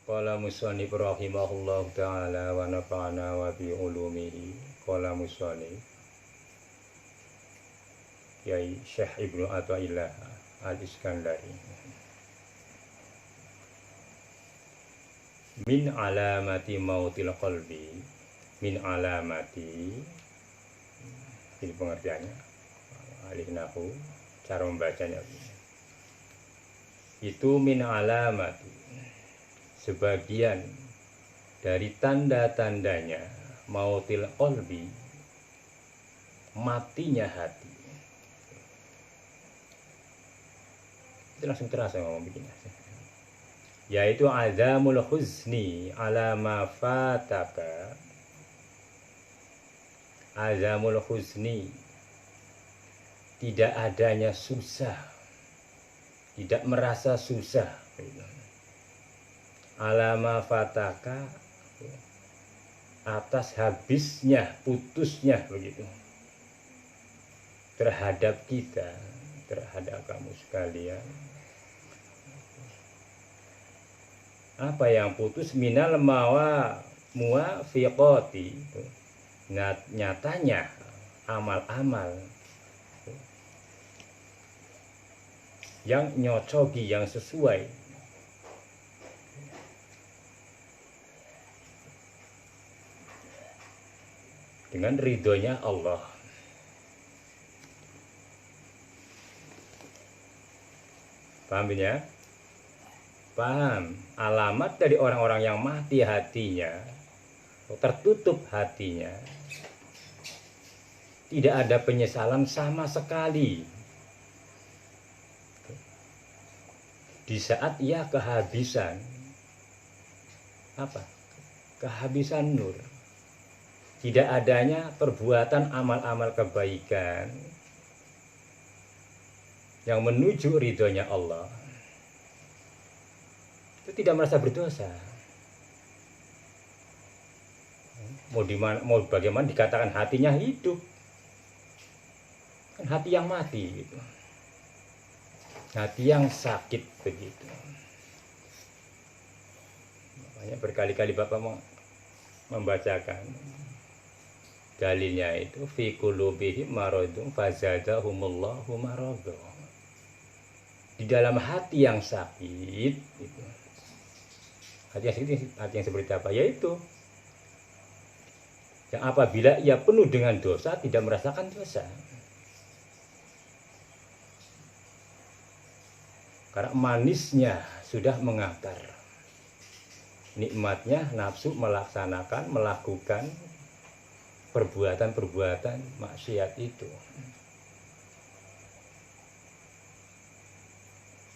Qala musannif rahimahullahu ta'ala wa nafa'ana wa bi ulumihi. Qala musannif Yai Syekh Ibnu Athaillah Al-Iskandari. Min alamati mautil qalbi. Min alamati, ini pengertiannya alih nahu, cara membacanya itu min alamati, sebagian dari tanda-tandanya mautil qalbi, matinya hati. Itu langsung terasa ngomong begini, yaitu azamul huzni ala ma fataka. Azamul huzni, tidak adanya susah, tidak merasa susah ala ma fataka, atas habisnya, putusnya begitu, terhadap kita, terhadap kamu sekalian. Apa yang putus? Minal muwafiqati, nyatanya amal-amal yang nyocoki, yang sesuai dengan ridhonya Allah. Paham ya? Paham. Alamat dari orang-orang yang mati hatinya, tertutup hatinya, tidak ada penyesalan sama sekali di saat ia kehabisan apa? Kehabisan nur. Tidak adanya perbuatan amal-amal kebaikan yang menuju ridhonya Allah. Itu tidak merasa berdosa. Mau bagaimana dikatakan hatinya hidup? Kan hati yang mati gitu. Hati yang sakit begitu. Makanya berkali-kali Bapak membacakan dalilnya itu fi qulubihim maradun fazadahumullahu marada. Di dalam hati yang sakit gitu. Hati yang sakit, hati yang seperti apa? Yaitu yang apabila ia penuh dengan dosa tidak merasakan dosa. Karena manisnya sudah mengakar, nikmatnya nafsu melaksanakan, melakukan perbuatan-perbuatan maksiat itu.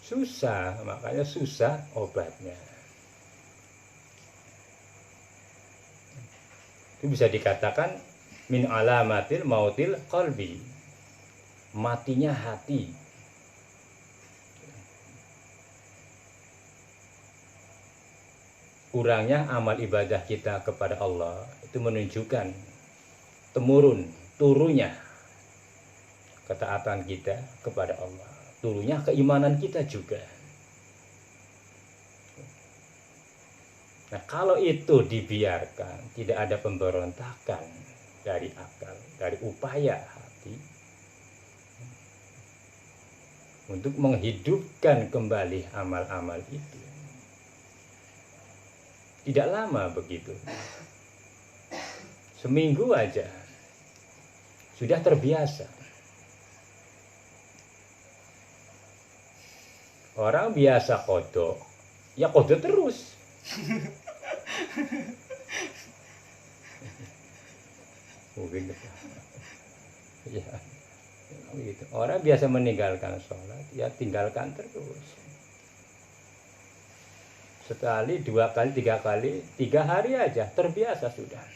Susah, makanya susah obatnya. Itu bisa dikatakan min alamatil mautil qalbi, matinya hati. Kurangnya amal ibadah kita kepada Allah itu menunjukkan turunnya ketaatan kita kepada Allah, turunnya keimanan kita juga. Nah, kalau itu dibiarkan, tidak ada pemberontakan dari akal, dari upaya hati untuk menghidupkan kembali amal-amal itu. Tidak lama begitu, seminggu aja sudah terbiasa. Orang biasa kodok, ya kodok terus. Mungkin ya, gitu. Orang biasa meninggalkan sholat, ya tinggalkan terus. Sekali, dua kali, tiga hari aja terbiasa sudah.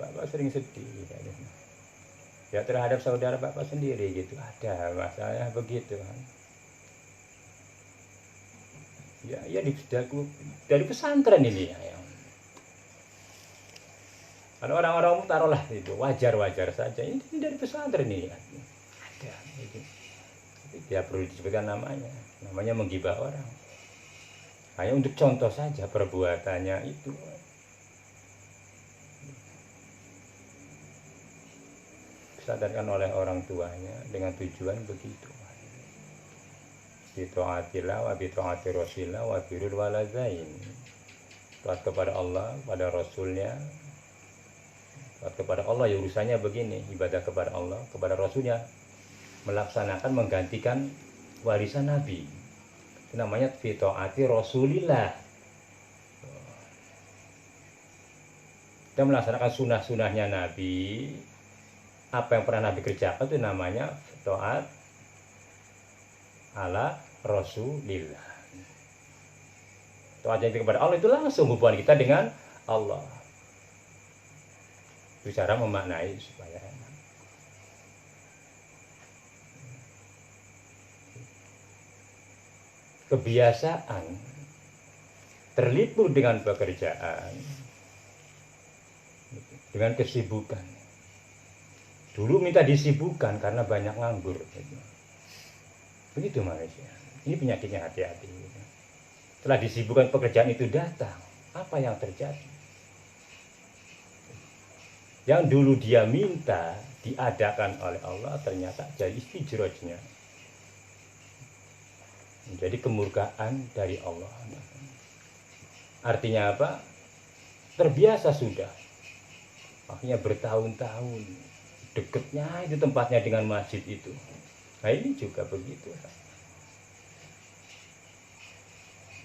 Bapak sering sedih ya terhadap saudara Bapak sendiri gitu, ada masalahnya begitu kan. Ya dari pesantren ini ya. Kalau orang-orang taruhlah itu wajar-wajar saja, ini dari pesantren ini ya. Ada gitu. Tapi tidak perlu disebutkan namanya menggibah orang. Hanya untuk contoh saja perbuatannya itu. Disadarkan oleh orang tuanya dengan tujuan begitu. Bita'atillah wa bita'ati rasulillah wa birrul walidain. Taat kepada Allah, pada Rasulnya. Taat kepada Allah ya urusannya begini, ibadah kepada Allah, kepada Rasulnya, melaksanakan menggantikan warisan Nabi. Itu namanya bita'ati rasulillah. Kita melaksanakan sunnah-sunnahnya Nabi. Apa yang pernah Nabi kerjakan itu namanya taat ala Rasulillah. Taat yang kepada Allah itu langsung hubungan kita dengan Allah. Itu cara memaknai supaya kebiasaan terlipur dengan pekerjaan, dengan kesibukan. Dulu minta disibukkan karena banyak nganggur. Begitu manusia. Ini penyakitnya hati-hati. Setelah disibukkan pekerjaan itu datang, apa yang terjadi? Yang dulu dia minta diadakan oleh Allah ternyata jadi istijrojnya. Menjadi kemurkaan dari Allah. Artinya apa? Terbiasa sudah. Akhirnya bertahun-tahun. Dekatnya itu tempatnya dengan masjid itu. Nah ini juga begitu.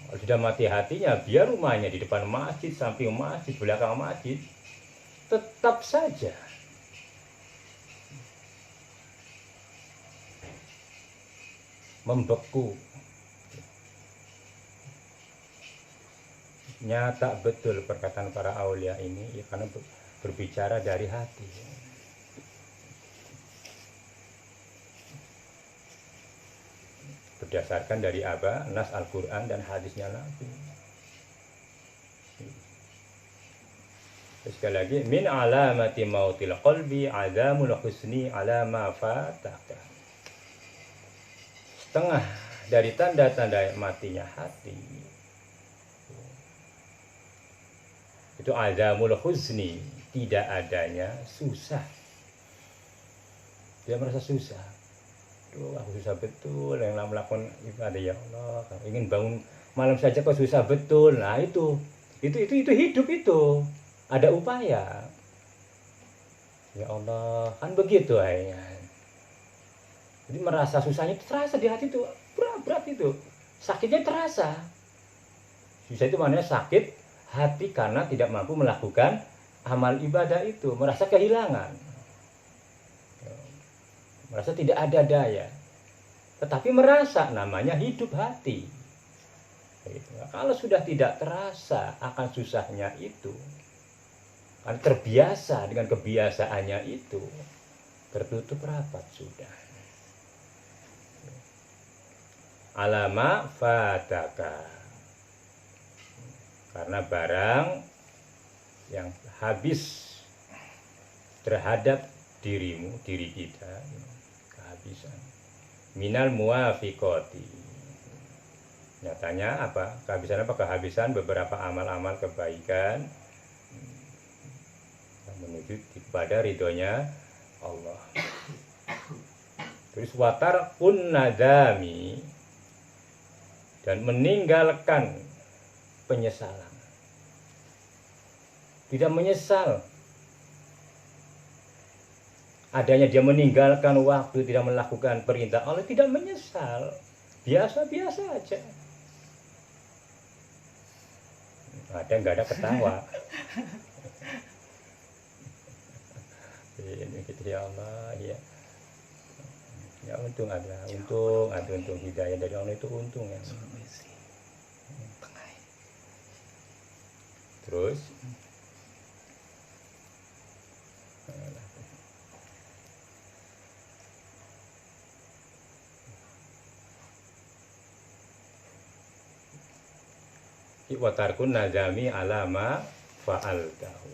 Kalau sudah mati hatinya, biar rumahnya di depan masjid, samping masjid, belakang masjid, tetap saja membeku. Nyata betul perkataan para aulia ini ya, karena berbicara dari hati. Berdasarkan dari apa? Nas Al-Quran dan hadisnya Nabi. Sekali lagi, min alamati mautil qalbi azamul husni ala ma fataka. Setengah dari tanda-tanda matinya hati itu azamul husni, tidak adanya susah. Dia merasa susah. Aku susah betul yang melakukan ibadah ya Allah. Ingin bangun malam saja kok susah betul. Nah itu hidup itu. Ada upaya. Ya Allah, kan begitu akhirnya. Jadi merasa susahnya itu terasa di hati itu, berat itu. Sakitnya terasa. Susah itu maknanya sakit hati karena tidak mampu melakukan amal ibadah itu, merasa kehilangan. Merasa tidak ada daya, tetapi merasa namanya hidup hati. Kalau sudah tidak terasa akan susahnya itu, kan terbiasa dengan kebiasaannya itu, tertutup rapat sudah. Alama fataka, karena barang yang habis terhadap dirimu, diri kita, kehabisan. Minal muwafiqati. Nyatanya apa? Kehabisan apa? Kehabisan beberapa amal-amal kebaikan menuju kepada ridhonya Allah. Terus watar kun nadami, dan meninggalkan penyesalan. Tidak menyesal adanya dia meninggalkan waktu, tidak melakukan perintah Allah, tidak menyesal, biasa-biasa aja. Ada nggak ada ketawa. Ini gitu ya Allah ya. Ya untung ada untung hidayah dari Allah itu untung ya. Terus watarkun nazami alama fa'altahu,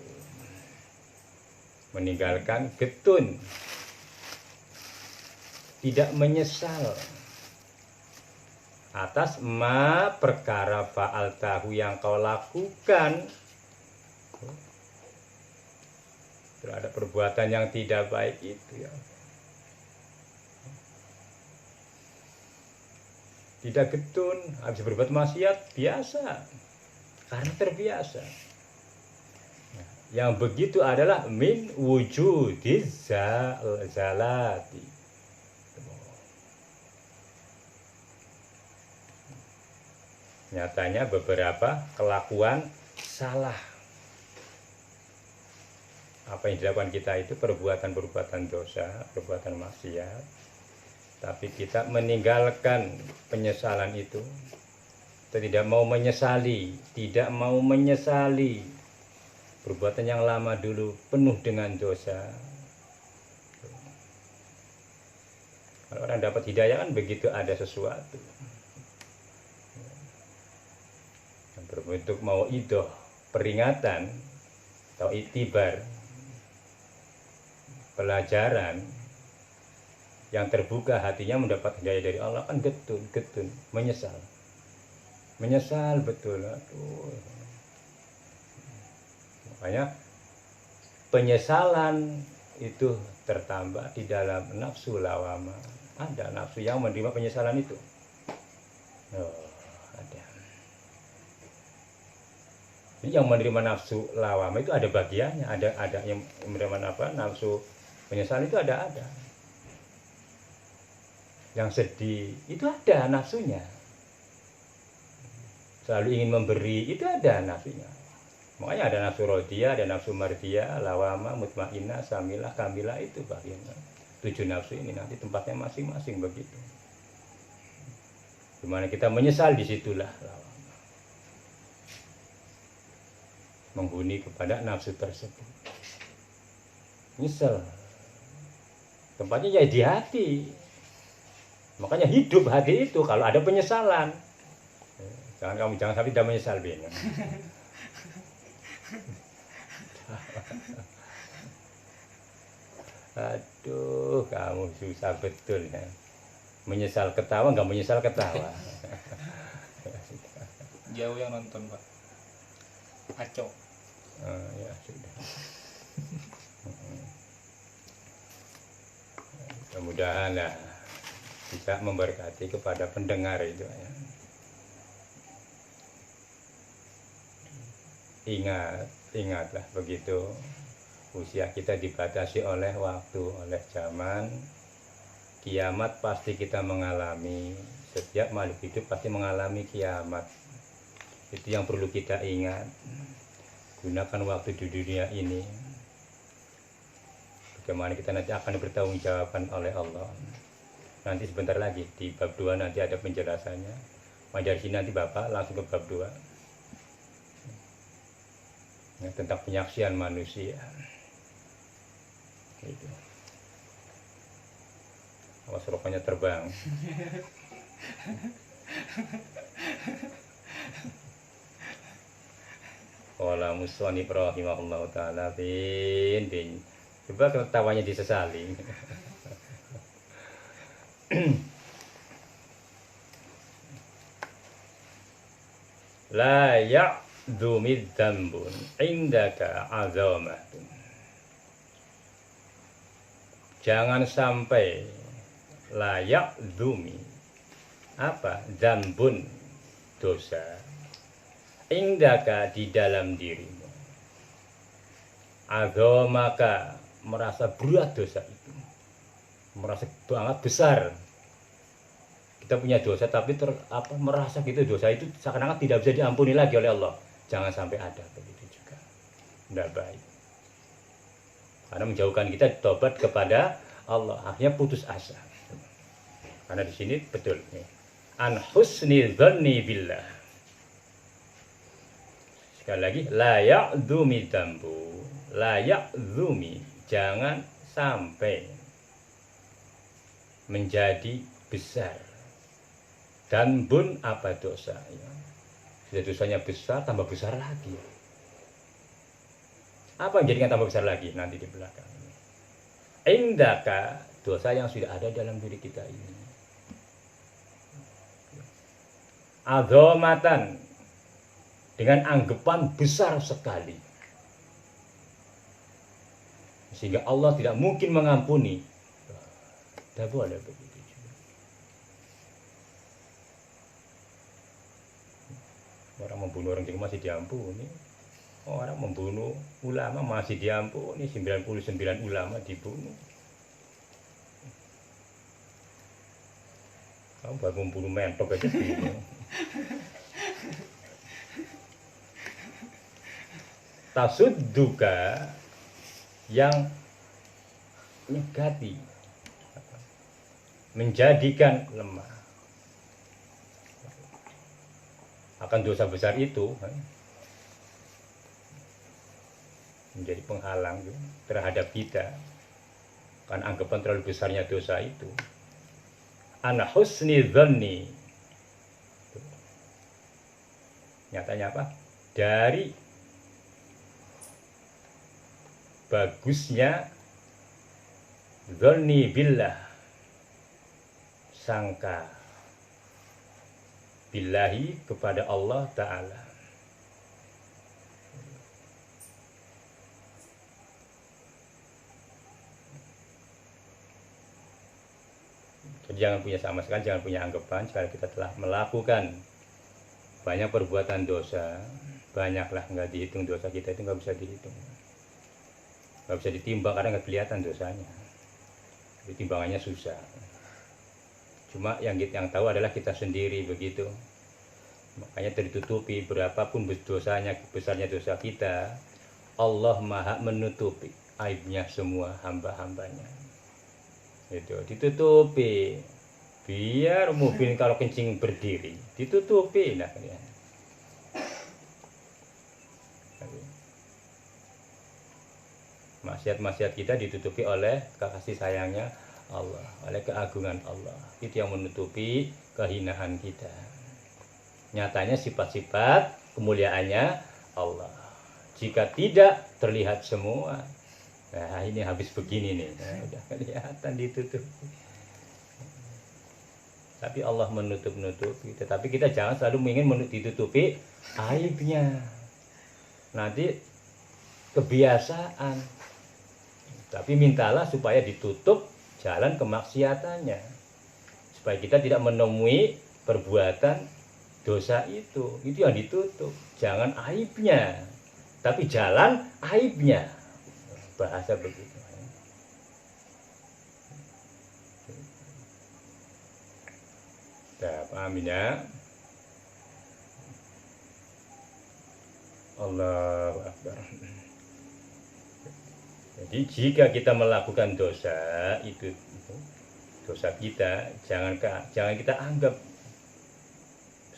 meninggalkan getun, tidak menyesal atas ma perkara faal tahu yang kau lakukan terhadap perbuatan yang tidak baik itu ya. Tidak getun, habis berbuat maksiat biasa, karena terbiasa. Yang begitu adalah min wujudiz zalati. Nyatanya beberapa kelakuan salah. Apa yang dilakukan kita itu perbuatan-perbuatan dosa, perbuatan maksiat. Tapi kita meninggalkan penyesalan itu. Kita tidak mau menyesali, perbuatan yang lama dulu penuh dengan dosa. Kalau orang dapat hidayah kan begitu ada sesuatu yang berbentuk mau'idoh, peringatan atau iktibar, pelajaran yang terbuka hatinya mendapat hidayah dari Allah kan getun, menyesal betul. Aduh. Makanya penyesalan itu tertambah di dalam nafsu lawama. Ada nafsu yang menerima penyesalan itu. Ada. Jadi yang menerima nafsu lawama itu ada bagiannya, ada yang menerima nafsu penyesalan itu ada. Yang sedih itu ada nafsunya. Selalu ingin memberi itu ada nafsunya. Makanya ada nafsu rodiyah, ada nafsu mardiyah, lawama, mutmainnah, samilah, kamilah itu bagiannya. 7 nafsu ini nanti tempatnya masing-masing begitu. Dimana kita menyesal disitulah lawama. Menghuni kepada nafsu tersebut. Nyesel. Tempatnya ya di hati. Makanya hidup hati itu kalau ada penyesalan. Jangan sampai tidak menyesal bin. Aduh, kamu susah betul ya. Menyesal ketawa, nggak menyesal ketawa. Jauh yang nonton Pak. Aco. Ya sudah. Mudah-mudahan lah bisa memberkati kepada pendengar itu ya. Ingatlah begitu usia kita dibatasi oleh waktu, oleh zaman. Kiamat pasti kita mengalami. Setiap makhluk hidup pasti mengalami kiamat. Itu yang perlu kita ingat. Gunakan waktu di dunia ini. Bagaimana kita nanti akan bertanggung jawaban oleh Allah. Nanti sebentar lagi di bab 2 nanti ada penjelasannya. Maka dari sini nanti Bapak langsung ke bab 2 ya, tentang penyaksian manusia. Gitu. Awas rokoknya terbang. Wala musoni rahimahullahu ta'ala bin. Coba ketawanya disesali. La ya'dhumid dzambun indaka azamatun. Jangan sampai la ya'dhumi apa dzambun dosa indaka di dalam dirimu. Azamaka merasa berat dosa itu. Merasa banget besar. Kita punya dosa tapi merasa gitu dosa itu seakan-akan tidak bisa diampuni lagi oleh Allah. Jangan sampai ada begitu juga. Tidak baik. Karena menjauhkan kita tobat kepada Allah, akhirnya putus asa. Karena di sini betul nih. An husnil dzanni billah. Sekali lagi la ya'dzumi dzambu. La ya'dzumi, jangan sampai menjadi besar. Dan bun apa dosa ya. Sudah dosanya besar, tambah besar lagi. Apa yang jadikan tambah besar lagi nanti di belakang. Indaka, dosa yang sudah ada dalam diri kita ini. azamatan, dengan anggapan besar sekali, sehingga Allah tidak mungkin mengampuni. Tidak boleh begitu juga. Orang membunuh orang juga masih diampuni. Orang membunuh ulama masih diampuni. 99 ulama dibunuh. Kamu baru membunuh mentok aja bingung. Tasudduka, yang negatif, menjadikan lemah akan dosa besar itu, menjadi penghalang terhadap kita, kan anggapan terlalu besarnya dosa itu. Ana husni dzanni, nyatanya apa? Dari bagusnya dzanni billah, sangka billahi, kepada Allah Ta'ala. Jadi jangan punya, sama sekali jangan punya anggapan jika kita telah melakukan banyak perbuatan dosa. Banyaklah, nggak dihitung dosa kita itu, nggak bisa dihitung, nggak bisa ditimbang karena nggak kelihatan dosanya. Jadi timbangannya susah. Cuma yang tahu adalah kita sendiri, begitu. Makanya tertutupi berapapun dosanya, besarnya dosa kita, Allah Maha menutupi aibnya semua hamba-hambanya. Itu ditutupi, biar mungkin kalau kencing berdiri ditutupi. Nah, ya. Maksiat-maksiat kita ditutupi oleh kasih sayangnya Allah, oleh keagungan Allah. Itu yang menutupi kehinaan kita. Nyatanya sifat-sifat kemuliaannya Allah, jika tidak terlihat semua, nah ini habis begini nih, nah, udah kelihatan ditutup. Tapi Allah menutup-nutupi. Tetapi kita jangan selalu ingin ditutupi aibnya. Nanti kebiasaan. Tapi mintalah supaya ditutup jalan kemaksiatannya, supaya kita tidak menemui perbuatan dosa itu yang ditutup. Jangan aibnya, tapi jalan aibnya. Bahasa begitu. Nah, paham ya? Allahu Akbar. Jadi jika kita melakukan dosa itu dosa kita, jangan kita anggap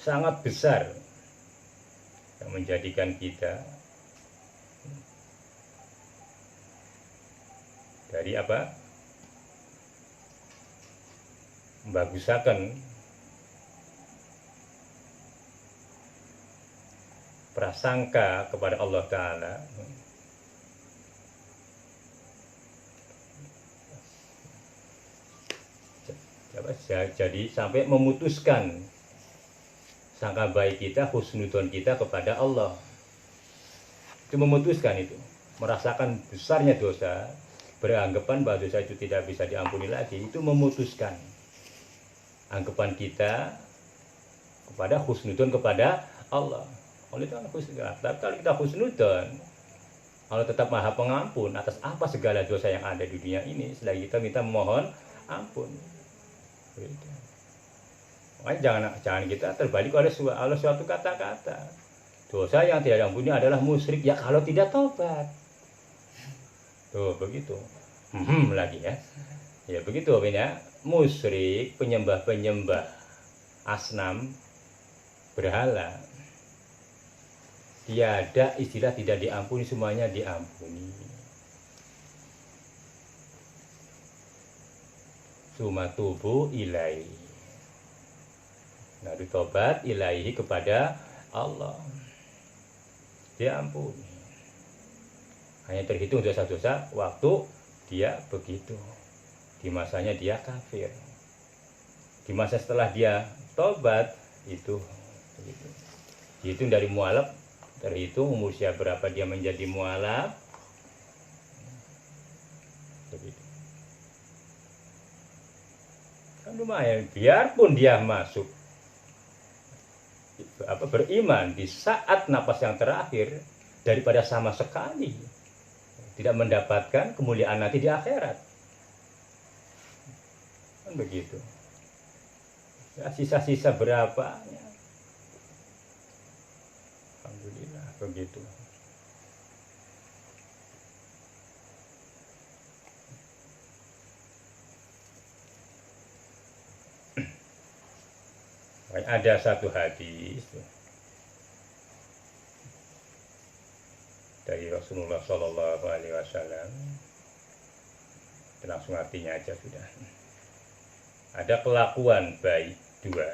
sangat besar yang menjadikan kita dari apa? Membagusakan prasangka kepada Allah Ta'ala. Jadi sampai memutuskan sangka baik kita, husnudon kita kepada Allah. Itu memutuskan itu, merasakan besarnya dosa, beranggapan bahwa dosa itu tidak bisa diampuni lagi, itu memutuskan anggapan kita kepada husnudon kepada Allah. Oleh itu husnudon. Tapi kalau kita husnudon, Allah tetap Maha Pengampun atas apa segala dosa yang ada di dunia ini, selagi kita minta memohon ampun. Makanya jangan kita terbalik oleh suatu kata-kata. Dosa yang tidak diampuni adalah musyrik, ya kalau tidak tobat. Tuh begitu. Lagi ya. Ya begitu ya. Musyrik, penyembah asnam, berhala. Tiada istilah tidak diampuni, semuanya diampuni. Suma tubuh ilaihi, nah ditobat ilaihi kepada Allah, diampuni. Hanya terhitung dosa-dosa waktu dia begitu, di masanya dia kafir. Di masa setelah dia tobat itu Begitu. Dihitung dari mualaf, terhitung umur usia berapa dia menjadi mualaf. Begitu. Kan lumayan, biarpun dia masuk beriman di saat napas yang terakhir, daripada sama sekali tidak mendapatkan kemuliaan nanti di akhirat. Kan begitu. Ya, sisa-sisa berapa? Ya. Alhamdulillah begitu. Ada satu hadis dari Rasulullah Shallallahu Alaihi Wasallam, langsung artinya aja sudah. Ada kelakuan baik dua,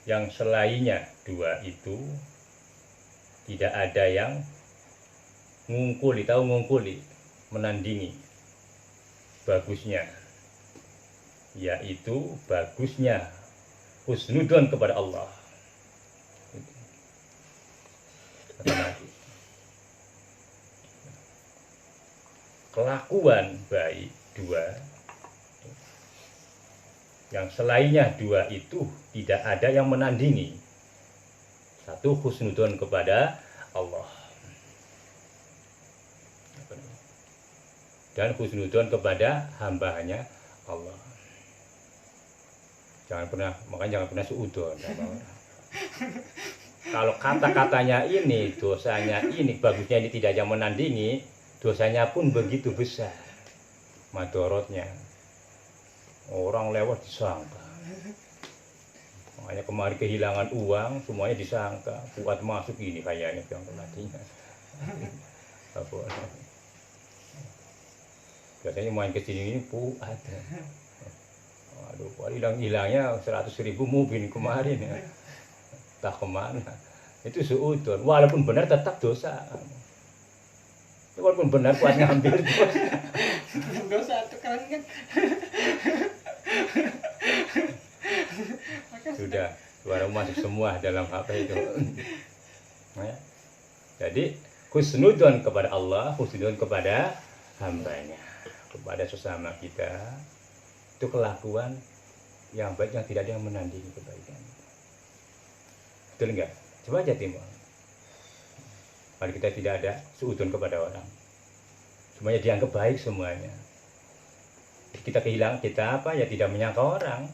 yang selainnya dua itu tidak ada yang ngungkuli, tahu ngungkuli, menandingi bagusnya, yaitu bagusnya husnudon kepada Allah. Kelakuan baik dua, yang selainnya dua itu tidak ada yang menandingi. Satu, husnudon kepada Allah, dan husnudon kepada hambanya Allah. Makanya jangan pernah suudon. Kalau kata-katanya ini, dosanya ini, bagusnya ini tidak ada yang menandingi, dosanya pun begitu besar madorotnya. Orang lewat disangka. Makanya kemarin kehilangan uang, semuanya disangka. Buat masuk ini kayaknya yang pelatinya. Biasanya main ke sini ini puat. Waduh, hilangnya 100.000 mobil kemarin ya. Tak kemana. Itu suudon. Walaupun benar tetap dosa. Walaupun benar kuat ngambil dosa. Dosa itu keren kan. Sudah, suara masuk semua dalam apa itu. Ya. Jadi husnudon kepada Allah, husnudon kepada hambanya, kepada sesama kita. Itu kelakuan yang baik yang tidak ada yang menandingi kebaikan. Betul enggak? Coba aja timbang. Kalau kita tidak ada suudon kepada orang, semuanya dianggap baik semuanya. Kita kehilangan, kita apa ya, tidak menyangka orang.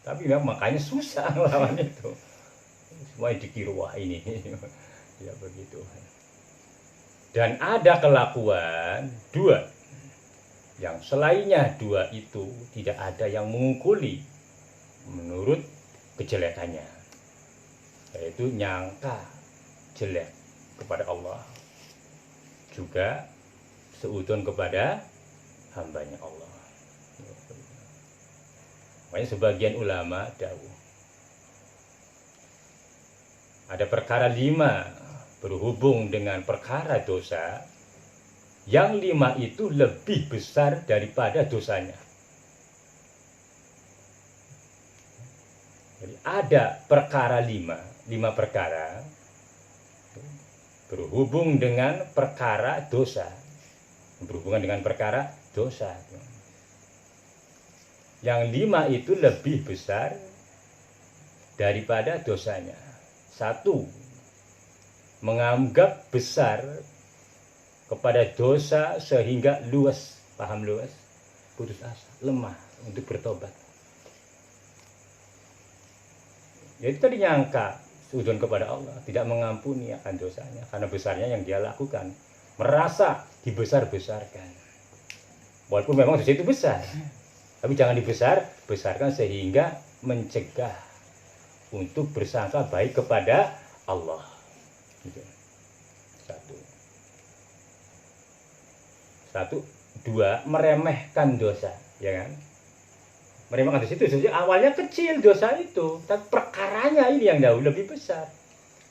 Tapi memang makanya susah melawan itu. Semuanya dikira wah ini. Ya begitu. Dan ada kelakuan dua, yang selainnya dua itu tidak ada yang mengungkuli menurut kejelekannya, yaitu nyangka jelek kepada Allah, juga seudon kepada hambanya Allah. Makanya sebagian ulama dawuh, ada perkara 5 berhubung dengan perkara dosa, yang 5 itu lebih besar daripada dosanya. Jadi ada perkara 5 perkara berhubung dengan perkara dosa, berhubungan dengan perkara dosa. Yang 5 itu lebih besar daripada dosanya. 1, menganggap besar kepada dosa sehingga luas, paham luas, putus asa, lemah untuk bertobat. Jadi tadi nyangka sudon kepada Allah, tidak mengampuni akan dosanya karena besarnya yang dia lakukan, merasa dibesar-besarkan. Walaupun memang dosa itu besar, tapi jangan dibesar-besarkan sehingga mencegah untuk bersangka baik kepada Allah. Gitu. 1, 2, meremehkan dosa, ya kan? Meremehkan dosa itu sebenarnya awalnya kecil dosa itu, tapi perkaranya ini yang jauh lebih besar.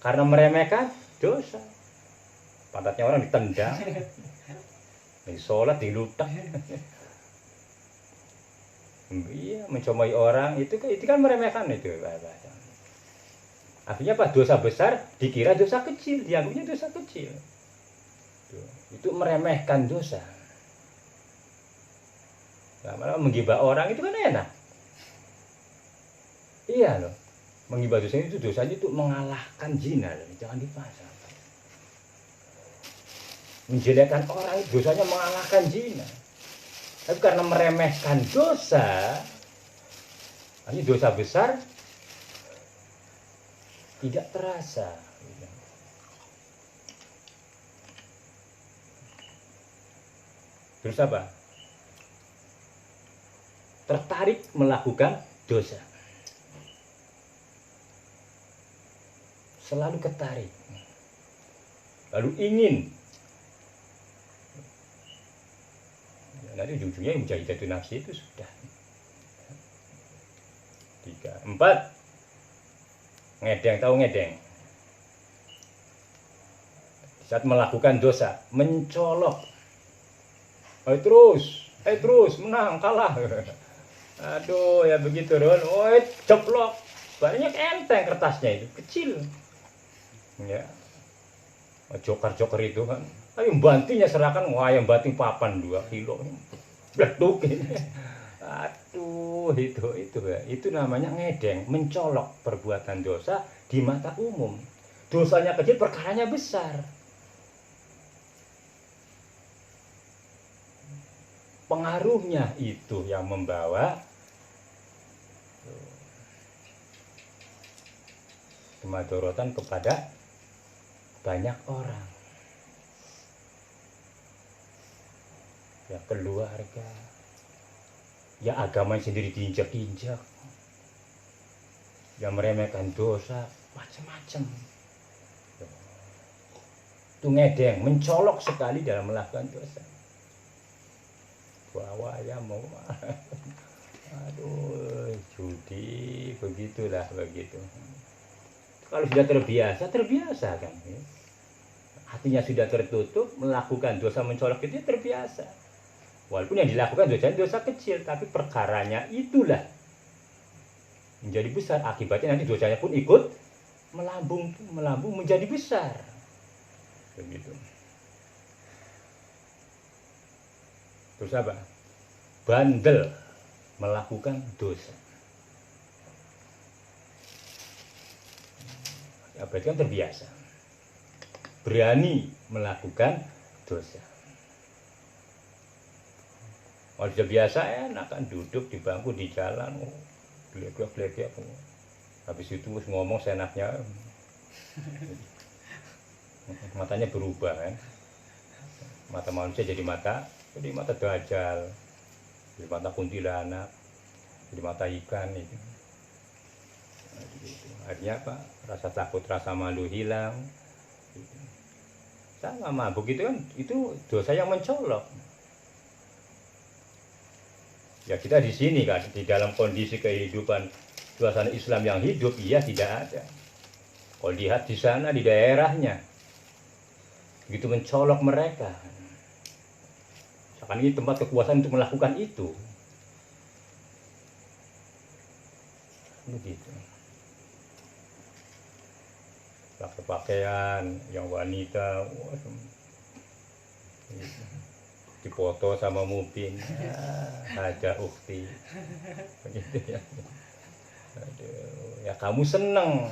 Karena meremehkan dosa. Pantatnya orang ditendang, di sholat dilutak. Iya, mencomai orang itu kan meremehkan itu bahasa. Akhirnya apa? Dosa besar dikira dosa kecil, dianggapnya dosa kecil. Itu meremehkan dosa. Nah, malah menggibah orang itu kan enak. Iya loh. Menggibah dosa itu dosanya itu mengalahkan zina, jangan dipasang. Menjelekkan orang itu dosanya mengalahkan zina. Tapi karena meremehkan dosa, ini dosa besar tidak terasa. Terus apa? Tertarik melakukan dosa. Selalu ketarik. Lalu ingin. Nanti ujung-ujungnya mujahidatun nafsi itu sudah. 3, 4. Ngedeng, tahu ngedeng? Saat melakukan dosa, mencolok. Terus, menang, kalah. Aduh, ya begitu, Ron. Ceplok. Banyak enteng kertasnya itu, kecil. Ya. Joker-joker itu kan. Tapi bantingnya serahkan, wah yang banting papan 2 kilo. Bleduk ini. Aduh, itu namanya ngedeng, mencolok perbuatan dosa di mata umum. Dosanya kecil, perkaranya besar. Pengaruhnya itu yang membawa kemadorotan kepada banyak orang. Ya keluarga, ya agama sendiri diinjak-injak, yang meremehkan dosa, macam-macam. Itu ngedeng, mencolok sekali dalam melakukan dosa. Bawa ya mau, aduh, judi, begitulah begitu. Kalau sudah terbiasa kan. Hatinya sudah tertutup, melakukan dosa mencolok itu terbiasa. Walaupun yang dilakukan dosa kecil, tapi perkaranya itulah menjadi besar. Akibatnya nanti dosanya pun ikut melambung menjadi besar. Begitu. Terus apa? Bandel melakukan dosa. Ya, berarti kan terbiasa. Berani melakukan dosa. Kalau sudah biasa enak kan duduk di bangku di jalan, geledek. Habis itu ngomong seenaknya, matanya berubah kan. Mata manusia jadi mata dajjal, jadi mata kuntilanak, jadi mata ikan itu. Artinya apa? Rasa takut, rasa malu hilang. Sama mabuk itu kan, itu dosa yang mencolok. Ya kita di sini kan, di dalam kondisi kehidupan suasana Islam yang hidup, iya tidak ada. Kalau lihat di sana, di daerahnya, begitu mencolok mereka. Seakan ini tempat kekuasaan untuk melakukan itu. Begitu. Pakai pakaian yang wanita, dipoto sama Mupin, ada ukti, begitu ya. Aduh, ya kamu seneng,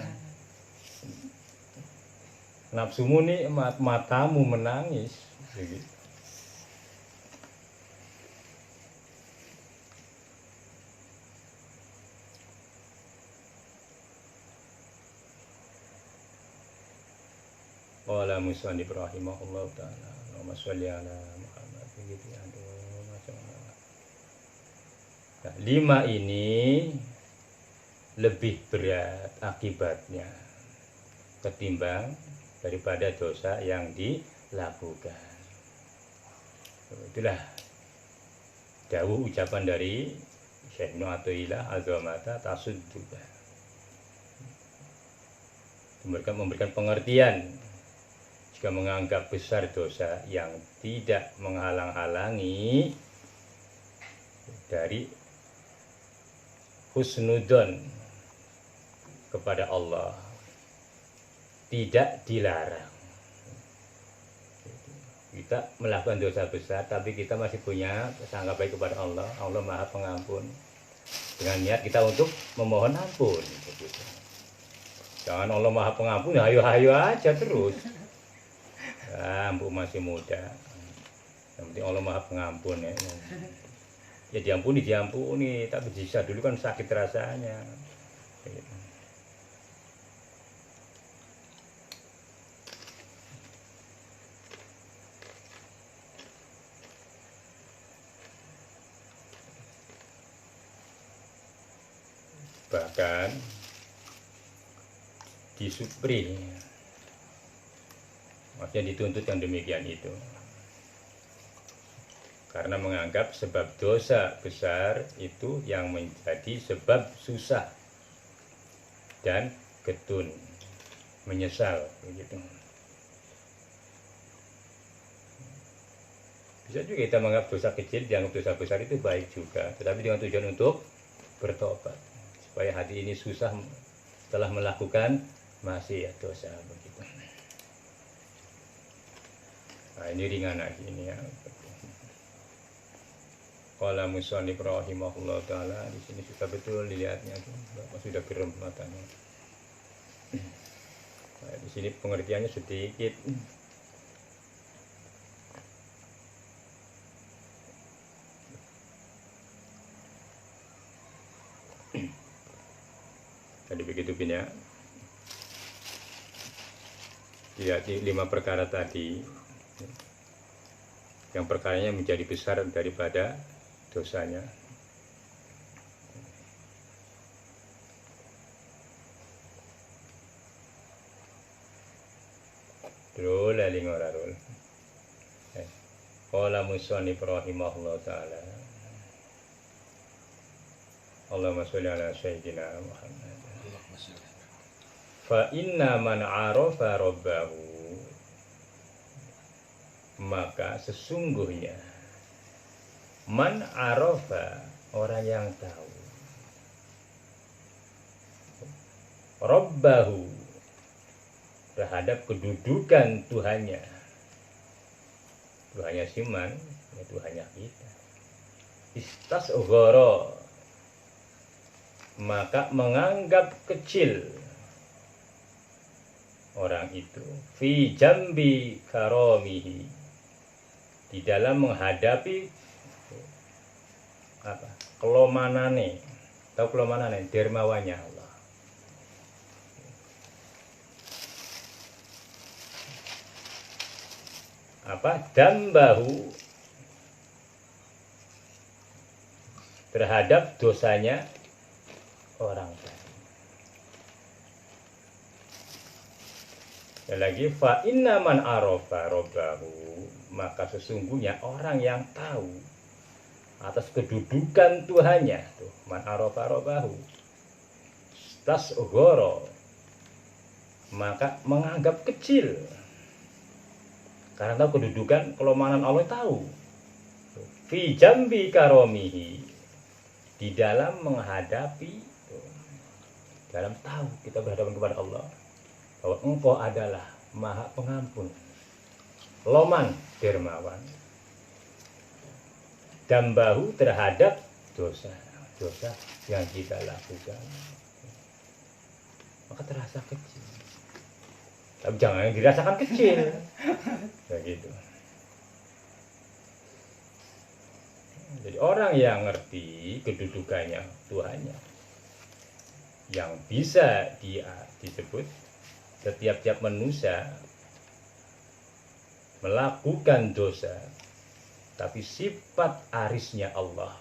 nafsumu nih, matamu menangis, begitu. Qala musannif rahimahullah ta'ala, Allahumma sholli ala Muhammad, begitu ya. Aduh, masyaallah. Nah, 5 ini lebih berat akibatnya ketimbang daripada dosa yang dilakukan. Itulah dawuh ucapan dari Syekh Ibnu Athaillah azamata tasudduka. Memberikan pengertian jika menganggap besar dosa yang tidak menghalang-halangi dari husnudon kepada Allah, tidak dilarang. Kita melakukan dosa besar tapi kita masih punya sangka baik kepada Allah. Allah Maha Pengampun. Dengan niat kita untuk memohon ampun begitu. Jangan Allah Maha Pengampun, hayu-hayu aja terus. Ya, ampun masih muda. Yang penting Allah Maha Pengampun ya. Ya diampuni, tapi bisa dulu kan sakit rasanya. Gitu. Bahkan disupri, maksudnya dituntut yang demikian itu, karena menganggap sebab dosa besar itu yang menjadi sebab susah dan getun, menyesal begitu. Bisa juga kita menganggap dosa kecil, dianggap dosa besar itu baik juga, tetapi dengan tujuan untuk bertobat, supaya hati ini susah setelah melakukan maksiat dosa begitu. Nah, ini ringan lagi ini ya. Qala musannif rahimahullah taala, di sini sudah betul dilihatnya tuh, Bapak sudah gerem matanya. Nah, di sini pengertiannya sedikit. Jadi begitu Bin ya. Lihat 5 perkara tadi, yang perkaranya menjadi besar daripada dosanya. Rul aling ora rul. Qala musannif rahimahullah taala. Allahumma sholli ala sayyidina Muhammad. Fa inna man arafa rabbahu, maka sesungguhnya man arafa, orang yang tahu, rabbahu, terhadap kedudukan Tuhannya. Tuhannya siman, ya Tuhannya kita. Istasghara, maka menganggap kecil orang itu fi jambi karomihi, di dalam menghadapi apa, kelomanane, atau kelomanane, dermawannya Allah. Apa, dambahu, terhadap dosanya orang tadi. Dan lagi fa inna man arafa rabbahu, maka sesungguhnya orang yang tahu atas kedudukan Tuhannya, tuh man arafa rabbahu, tasghara, maka menganggap kecil, karena tahu kedudukan kelemahan Allah, tahu fi jambi karomihi, di dalam menghadapi, dalam tahu kita berhadapan kepada Allah bahwa Engkau adalah Maha Pengampun, loman, dermawan, dambahu, terhadap dosa yang kita lakukan, maka terasa kecil. Tapi jangan yang dirasakan kecil. Begitu. Jadi orang yang ngerti kedudukannya Tuhannya, yang bisa dia disebut setiap manusia melakukan dosa, tapi sifat arisnya Allah,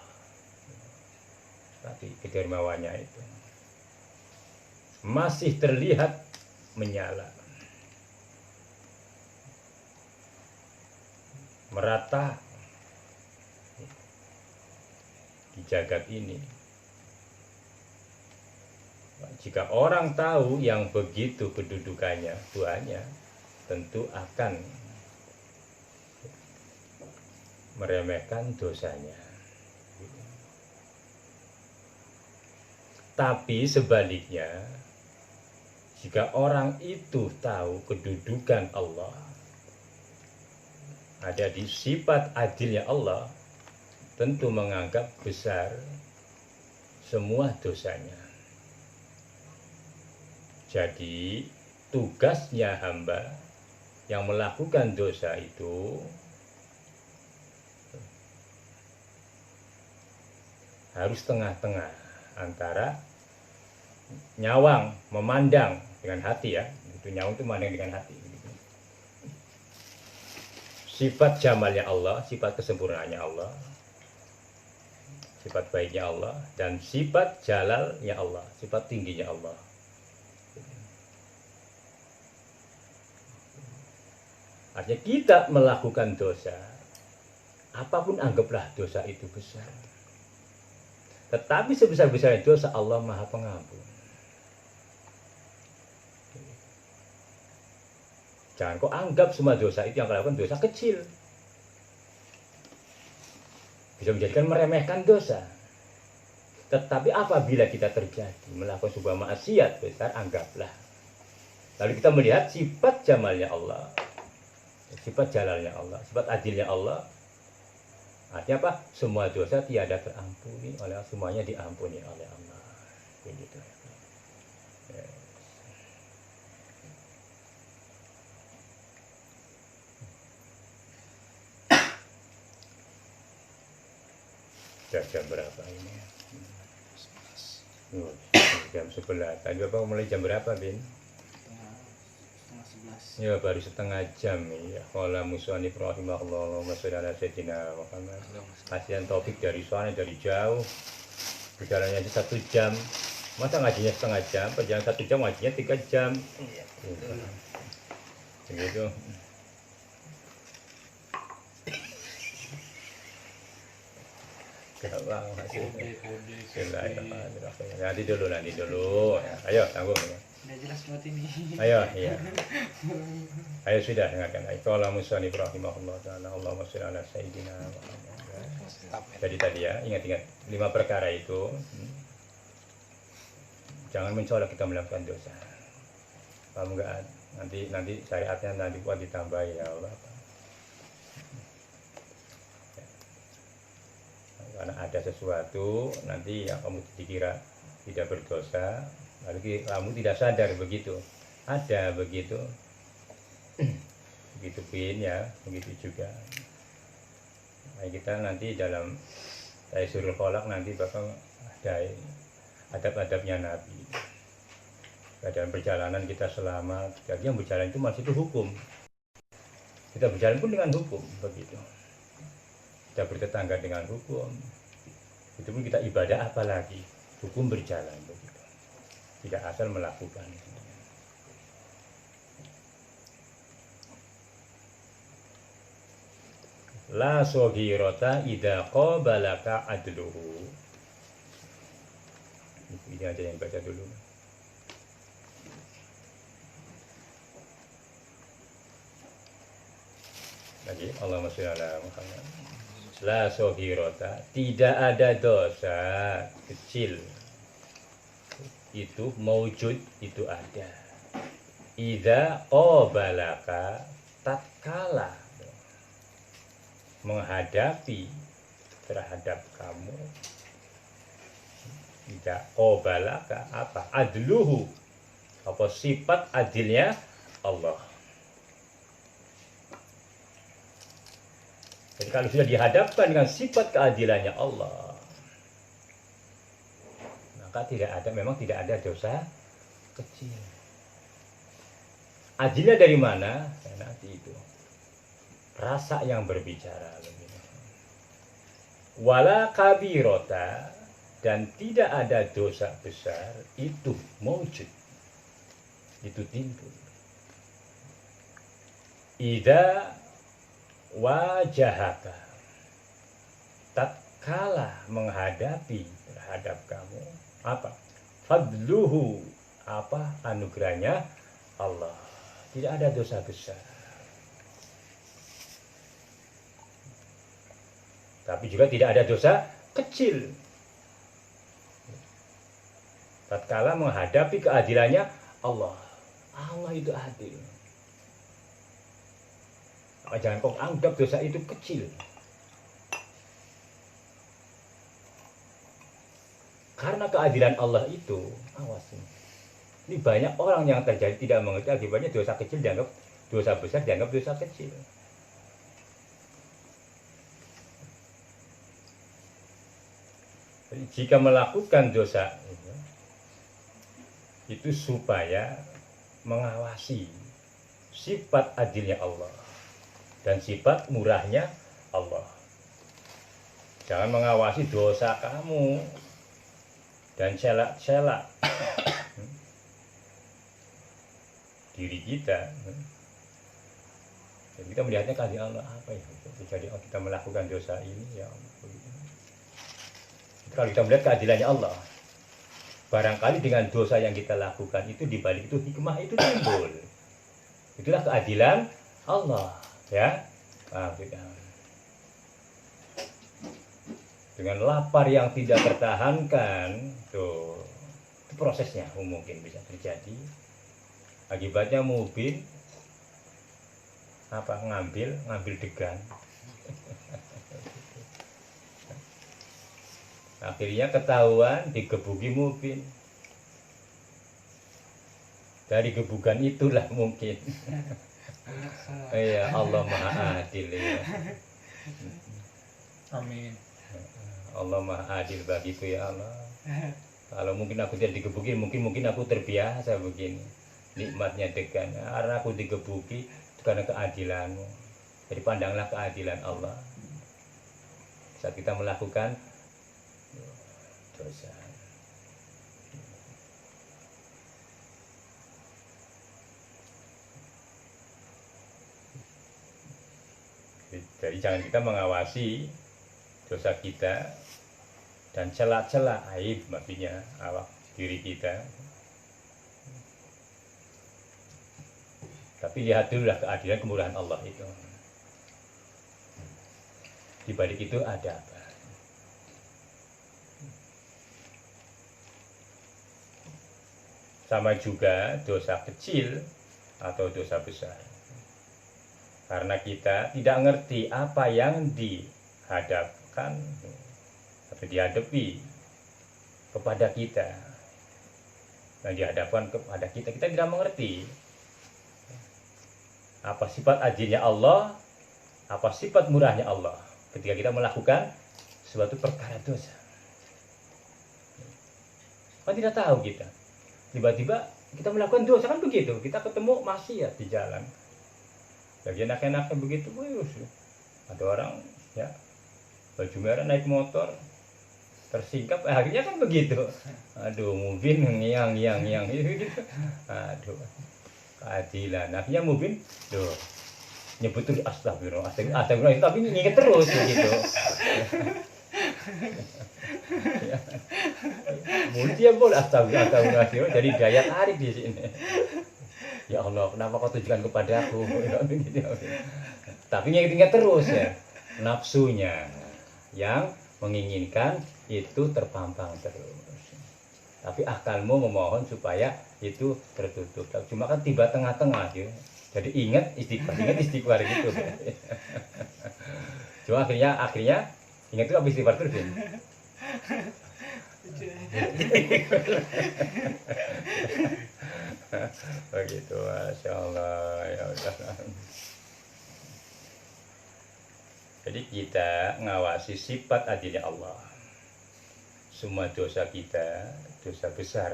tapi kedermawannya itu masih terlihat menyala, merata di jagat ini. Jika orang tahu yang begitu kedudukannya Tuhannya, tentu akan meremehkan dosanya. Tapi sebaliknya, jika orang itu tahu kedudukan Allah, ada di sifat adilnya Allah, tentu menganggap besar semua dosanya. Jadi tugasnya hamba yang melakukan dosa itu harus tengah-tengah antara nyawang, memandang dengan hati ya, itu nyawang itu memandang dengan hati. Sifat jamalnya Allah, sifat kesempurnaannya Allah, sifat baiknya Allah, dan sifat jalalnya Allah, sifat tingginya Allah. Artinya kita melakukan dosa, apapun anggaplah dosa itu besar. Tetapi sebesar-besarnya dosa, Allah Maha Pengampun. Jangan kau anggap semua dosa itu yang kau lakukan dosa kecil. Bisa menjadikan meremehkan dosa. Tetapi apabila kita terjadi melakukan sebuah maksiat besar, anggaplah. Lalu kita melihat sifat jamalnya Allah, sifat jalalnya Allah, sifat adilnya Allah. Artinya apa? Semua dosa tiada terampuni oleh Allah, semuanya diampuni oleh Allah. Begitu. Jam berapa ini? Oh, jam 11. Tadi Bapak mulai jam berapa, Bin? Setengah 11. Ya, baru setengah jam ya. Qala musannif rahimahullah wa sallallahu sayyidina Muhammad. Kasihan topik dari sana dari jauh. Berjalannya aja 1 jam. Masa ngajinya setengah jam? Perjalanan 1 jam, ngajinya 3 jam. Iya. Begitu. Gampang masih. Bismillahirrahmanirrahim. Nanti dulu. Ayo, tanggung. Udah jelas buat ini. Ayo, iya. Ayo sudah dengarkan. Qala musannif rahimahullah ta'ala Allahumma shalli ala sayyidina Muhammad. Jadi tadi ya, ingat-ingat 5 perkara itu. Jangan mencolok kita melakukan dosa. Kamu enggak nanti syariatnya nanti buat ditambah ya Allah. Karena ada sesuatu nanti yang kamu dikira tidak berdosa, lalu kamu tidak sadar begitu. Ada begitu. Begitu Bin ya, begitu juga. Nah, kita nanti dalam Taisurul Kholaq nanti bakal ada adab-adabnya Nabi. Dalam perjalanan kita selamat, jadi yang berjalan itu masih itu hukum. Kita berjalan pun dengan hukum, begitu. Kita bertetangga dengan hukum, itu pun kita ibadah apalagi hukum berjalan begitu, tidak asal melakukan. La soghirota idza qabalaka adluhu. Ini aja yang baca dulu. Lagi Allahumma sholli ala Muhammad. La soghirota, tidak ada dosa kecil itu maujud, itu ada. Idza qabalaka, tatkala menghadapi terhadap kamu. Idza qabalaka apa? Adluhu, apa sifat adilnya Allah. Jadi kalau sudah dihadapkan dengan sifat keadilannya Allah, maka memang tidak ada dosa kecil. Adilnya dari mana? Ya, nanti itu rasa yang berbicara. Wala kabirota, dan tidak ada dosa besar itu maujud, itu timbul. Ida wajahaka, tatkala menghadapi terhadap kamu apa? Fadluhu, apa? Anugerahnya Allah. Tidak ada dosa besar, tapi juga tidak ada dosa kecil. tatkala menghadapi keadilannya Allah. Allah itu adil. Maka jangan kau anggap dosa itu kecil. Karena keadilan Allah itu, awas ini banyak orang yang terjadi tidak mengerti akibatnya dosa kecil dianggap dosa besar, dianggap dosa kecil. Jadi, jika melakukan dosa itu supaya mengawasi sifat adilnya Allah dan sifat murahnya Allah. Jangan mengawasi dosa kamu dan celak-celak diri kita. Jadi kita melihatnya keadilan Allah apa ya? Jadi kita melakukan dosa ini ya Allah. Kalau kita melihat keadilannya Allah, barangkali dengan dosa yang kita lakukan itu dibalik itu hikmah itu timbul. Itulah keadilan Allah, ya. Nah, kita dengan lapar yang tidak tertahankan, tuh itu prosesnya mungkin bisa terjadi. Akibatnya mungkin apa ngambil degan. Akhirnya ketahuan digebuki mungkin. Dari gebukan itulah mungkin. Iya, Allah Maha Adil ya. Amin. Allah Maha Adil bagiku ya Allah. Kalau mungkin aku tidak digebuki, mungkin aku terbiasa begini. Nikmatnya degan. Karena aku digebuki itu karena keadilanmu. Jadi pandanglah keadilan Allah. Saat kita melakukan dosa. Jadi jangan kita mengawasi dosa kita dan celah-celah aib maksudnya awak diri kita. Tapi lihat dululah keadilan kemurahan Allah itu. Di balik itu ada apa? Sama juga dosa kecil atau dosa besar. Karena kita tidak ngerti apa yang dihadapkan atau dihadapi kepada kita, yang dihadapkan kepada kita tidak mengerti apa sifat adilnya Allah, apa sifat murahnya Allah ketika kita melakukan suatu perkara dosa. Kan tidak tahu kita. Tiba-tiba kita melakukan dosa kan begitu, kita ketemu maksiat di jalan. Lagi enak-enaknya begitu, ada orang ya baju merah naik motor tersingkap, akhirnya kan begitu. Aduh, mungkin ngiang gitu. Aduh, keadilan. Akhirnya mungkin tuh nyebut terus astagfirullah, tapi nginget terus begitu. Mungkin dia boleh astagfirullah, jadi daya tarik di sini. Ya Allah, kenapa kau tujukan kepadaku? Tapi ingat terus ya, nafsunya yang menginginkan itu terpampang terus. Tapi akalmu memohon supaya itu tertutup. Cuma kan tiba tengah-tengah ya. Jadi ingat istighfar gitu. Cuma akhirnya ingat itu habis istighfar terus ya. Begitu, Masya Allah ya udah. Jadi kita ngawasi sifat adilnya Allah. Semua dosa kita dosa besar,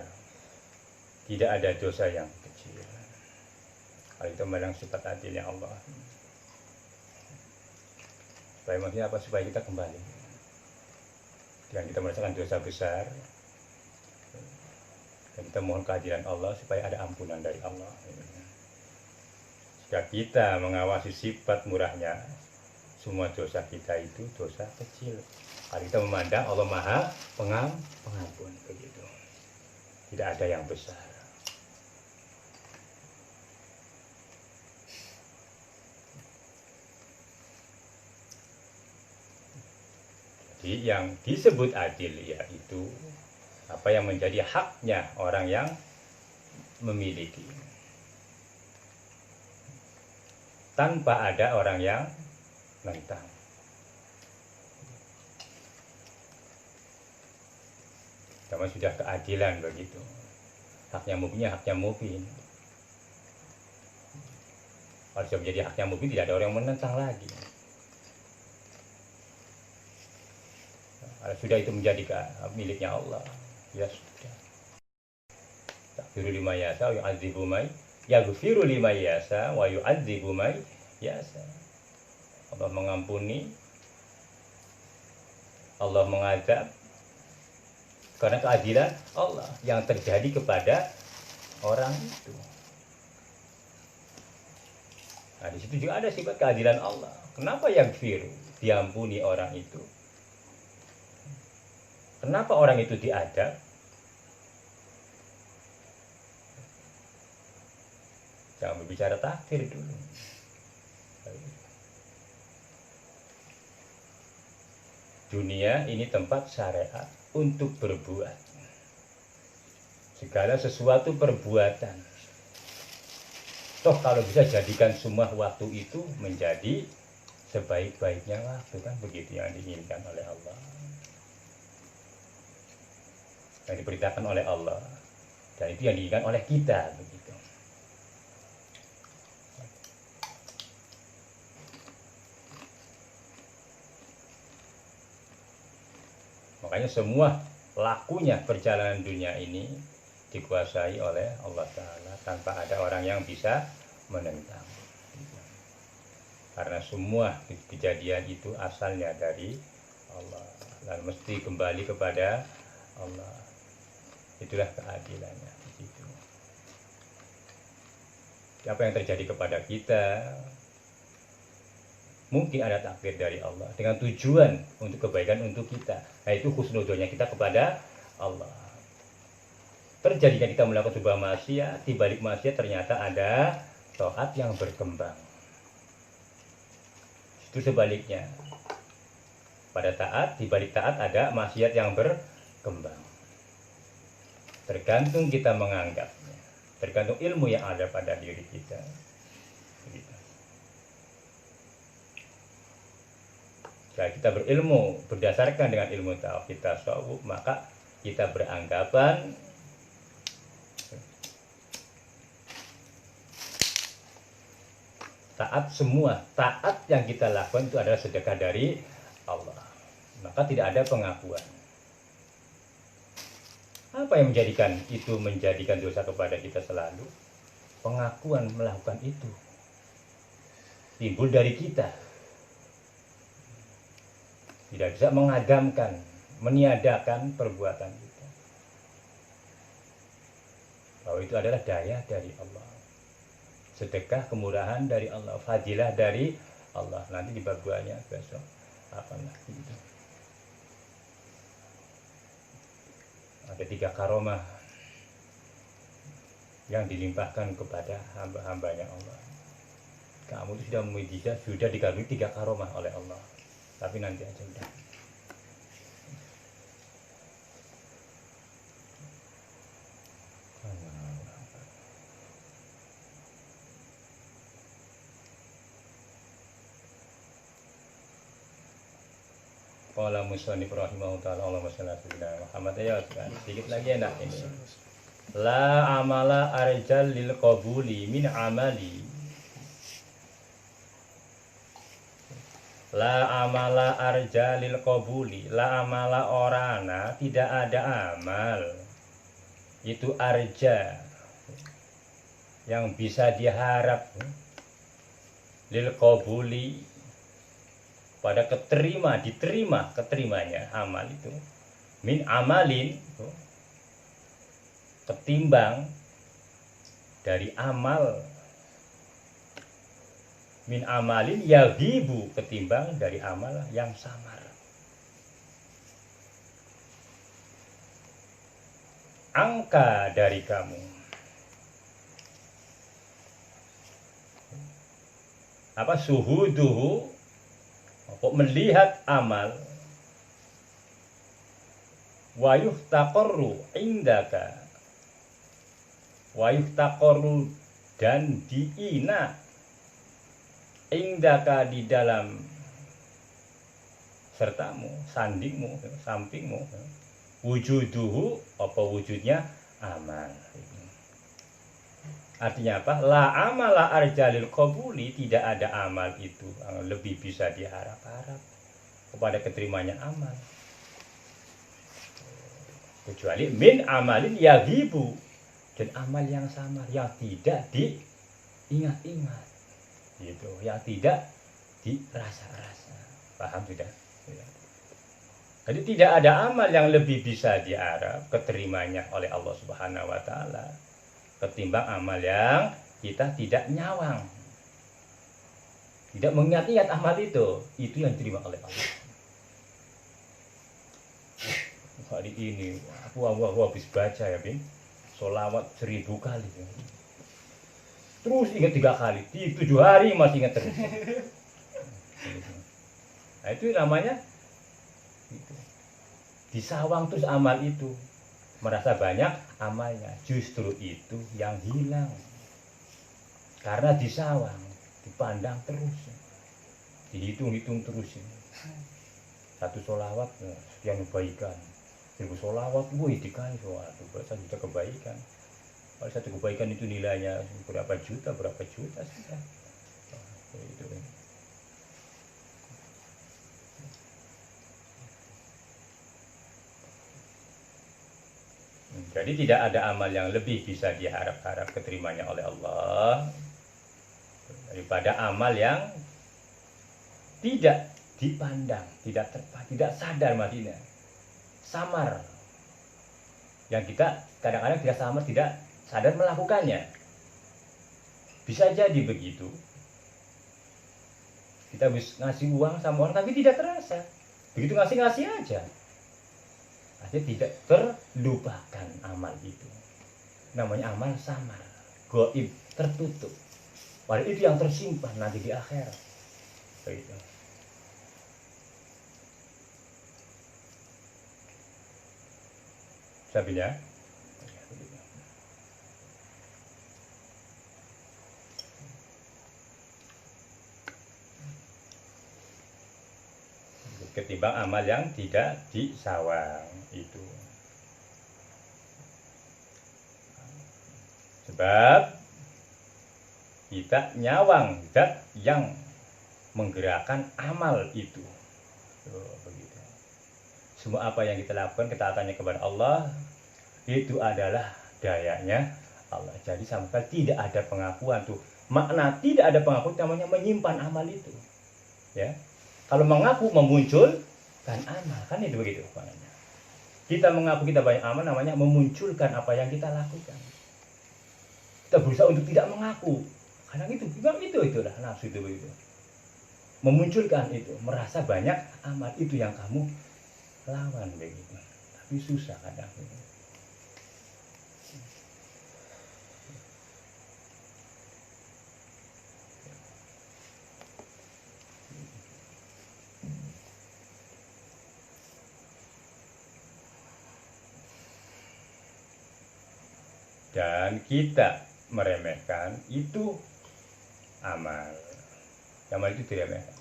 tidak ada dosa yang kecil. Kalau itu memang sifat adilnya Allah. Supaya maksudnya apa? Supaya kita kembali. Dan kita merasakan dosa besar, dan kita mohon kehadiran Allah supaya ada ampunan dari Allah. Jika kita mengawasi sifat murahnya, semua dosa kita itu dosa kecil. Kalau kita memandang Allah Maha Pengampun, begitu. Tidak ada yang besar. Jadi yang disebut adil yaitu apa yang menjadi haknya orang yang memiliki, tanpa ada orang yang nentang. Karena sudah keadilan begitu. Haknya mubin. Kalau sudah menjadi haknya mubin, tidak ada orang yang menentang lagi. Kalau sudah itu menjadi miliknya Allah, ya sudah. Yaghfiru liman yasha wa yu'adzibu man yaghfiru liman yasha wa yu'adzibu man yasha. Allah mengampuni, Allah mengazab, karena keadilan Allah yang terjadi kepada orang itu. Nah, di situ juga ada sifat keadilan Allah. Kenapa yaghfiru, diampuni orang itu? Kenapa orang itu diadab? Jangan berbicara takdir dulu. Dunia ini tempat syariat untuk berbuat. Segala sesuatu perbuatan. Toh kalau bisa jadikan semua waktu itu menjadi sebaik-baiknya waktu, kan begitu yang diinginkan oleh Allah. Yang diperintahkan oleh Allah. Dan itu yang diinginkan oleh kita, begitu. Makanya semua lakunya perjalanan dunia ini dikuasai oleh Allah Ta'ala tanpa ada orang yang bisa menentang. Karena semua kejadian itu asalnya dari Allah dan mesti kembali kepada Allah. Itulah keadilannya. Begitu. Apa yang terjadi kepada kita, mungkin ada takdir dari Allah dengan tujuan untuk kebaikan untuk kita, yaitu husnudzonnya kita kepada Allah. Terjadinya kita melakukan sebuah maksiat, di balik maksiat ternyata ada taat yang berkembang. Itu sebaliknya. Pada taat, di balik taat ada maksiat yang berkembang. Tergantung kita menganggapnya, tergantung ilmu yang ada pada diri kita. Begitu. Jika kita berilmu berdasarkan dengan ilmu tauhid tasawuf, maka kita beranggapan semua taat yang kita lakukan itu adalah sedekah dari Allah. Maka tidak ada pengakuan. Apa yang menjadikan dosa kepada kita selalu? Pengakuan melakukan itu timbul dari kita. Tidak bisa mengadamkan, meniadakan perbuatan kita. Bahwa itu adalah daya dari Allah. Sedekah, kemurahan dari Allah, fadilah dari Allah. Nanti di bab 2-nya besok akan lagi itu. Ada 3 karomah yang dilimpahkan kepada hamba-hambanya Allah. Kamu sudah mujizat, sudah dikaruniai 3 karomah oleh Allah. Tapi nanti aja udah. Qala musannif rahimahullah ta'ala Allahumma shalli ala sayyidina Muhammad. Ya sedikit lagi enak ini. La amala arjal lil qabuli min amali. La amala arja lil qabuli. La amala orana, tidak ada amal itu arja yang bisa diharap lil qabuli pada diterima keterimanya amal itu min amalin ketimbang dari amal min amalin yaghibu ketimbang dari amal yang samar. Angka dari kamu apa suhuduhu, kok melihat amal wa yuhtaqarru indaka, wa yuhtaqarru dan diina indaka di dalam sertamu, sandingmu, sampingmu, wujuduhu apa wujudnya amal. Artinya apa? La amala arjalil qabuli, tidak ada amal itu lebih bisa diharap-harap kepada keterimanya amal, kecuali min amalin yaghibu, dan amal yang samar, yang tidak diingat-ingat, gitu, yang tidak dirasa-rasa. Paham tidak? Jadi tidak ada amal yang lebih bisa diharap keterimanya oleh Allah Subhanahu wa taala ketimbang amal yang kita tidak nyawang, tidak mengingat-ingat amal itu yang diterima oleh Allah. Hari ini aku habis baca ya Bin, sholawat 1000 kali, terus ingat 3 kali, di 7 hari masih ingat terus. Nah, itu namanya gitu. Disawang terus amal itu, merasa banyak amalnya, justru itu yang hilang karena disawang, dipandang terus, dihitung-hitung terus. Satu sholawat sekian kebaikan, 1000 sholawat, dikali suatu berapa juta kebaikan. Kalau satu kebaikan itu nilainya berapa juta sudah. Itu. Jadi tidak ada amal yang lebih bisa diharap-harap keterimanya oleh Allah daripada amal yang tidak dipandang, tidak terpandang, tidak sadar matinya, samar. Yang kita kadang-kadang tidak samar, tidak sadar melakukannya. Bisa jadi begitu. Kita bisa ngasih uang sama orang tapi tidak terasa. Begitu ngasih aja. Artinya tidak terlupakan amal itu. Namanya amal samar, gaib, tertutup. Padahal itu yang tersimpan nanti di akhirat. Begitu. Sabinya. Ketimbang amal yang tidak disawang itu. Sebab kita nyawang zat yang menggerakkan amal itu. Begitu. Semua apa yang kita lakukan, ketaatannya kepada Allah, itu adalah dayanya Allah. Jadi sampai tidak ada pengakuan tuh. Makna tidak ada pengakuan namanya menyimpan amal itu. Ya. Kalau mengaku memunculkan amal, kan itu begitu maknanya. Kita mengaku kita banyak amal namanya memunculkan apa yang kita lakukan. Kita berusaha untuk tidak mengaku. Karena itulah nafsu itu begitu. Memunculkan itu, merasa banyak amal itu yang kamu lawan begitu. Tapi susah kadang. Dan kita meremehkan itu amal. Amal itu diremehkan.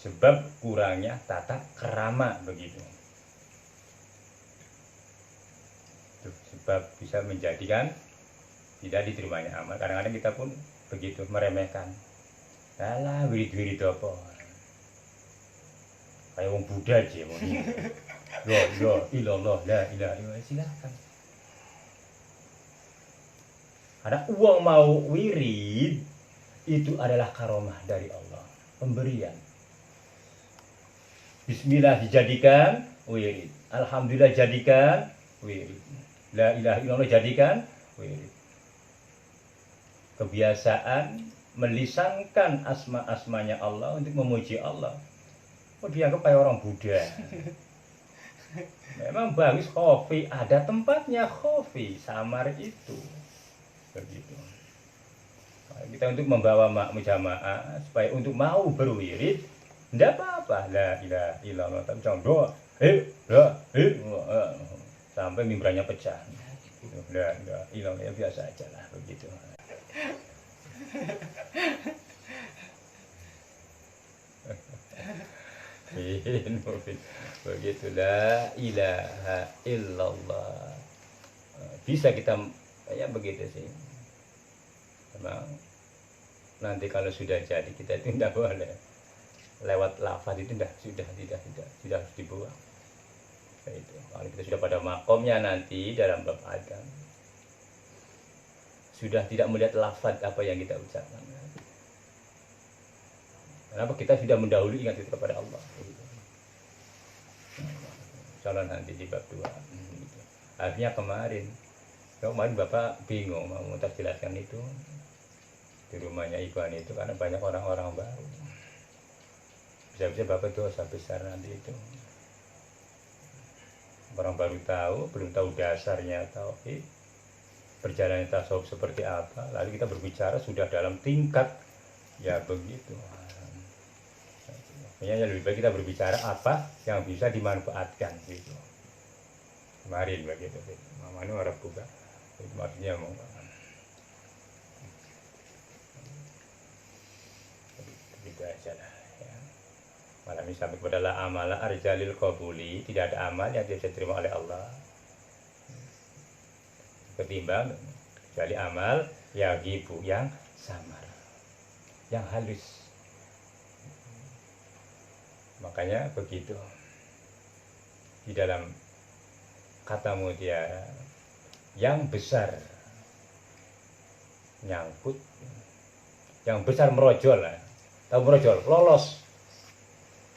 Sebab kurangnya tata krama begitu. Itu sebab bisa menjadikan tidak diterimanya amal. Kadang-kadang kita pun begitu meremehkan. Alah, wirid-wirid apa? Kayak wong Buddha aja mau ini. La ilallah, la ilaha illallah, silakan. Karena uang mau wirid itu adalah karomah dari Allah, pemberian. Bismillah dijadikan wirid, alhamdulillah jadikan wirid, la ilaha illallah jadikan wirid. Kebiasaan melisankan asma-asmanya Allah untuk memuji Allah. Dianggap kayak orang Buddha. Memang bagus khofi, ada tempatnya khofi, samar itu. Begitu. Kita untuk membawa jamaah supaya untuk mau berwirid, tidak apa-apa, la ilaha illallah, tapi jangan doa sampai mimbranya pecah. Udah hilang ya, biasa aja lah begitu. Begitu, la ilaha illallah. Bisa kita ya begitu sih. Memang nanti kalau sudah jadi kita itu tidak boleh lewat lafaz itu sudah harus dibuang. Itu kalau kita sudah pada makomnya nanti dalam bab adab sudah tidak melihat lafaz apa yang kita ucapkan. Kenapa? Kita sudah mendahului ingat kita kepada Allah. Insyaallah nanti di bab 2. Akhirnya kemarin Bapak bingung mau jelaskan itu di rumahnya Ikhwan itu karena banyak orang-orang baru. Bisa-bisa Bapak dosa besar nanti itu. Orang baru tahu, belum tahu dasarnya tauhid, perjalanan tasawuf seperti apa, lalu kita berbicara sudah dalam tingkat ya begitu. Makanya lebih baik kita berbicara apa yang bisa dimanfaatkan gitu. Kemarin begitu, Mamanu Arab buka, maksudnya mau begitu aja lah. Malam ini sampai kepada la amala arjalil qabuli, tidak ada amal yang bisa diterima oleh Allah ketimbang kecuali amal ya gibu, yang samar, yang halus. Makanya begitu di dalam kata mutiara yang besar nyangkut, yang besar merojol, tahu merojol, lolos.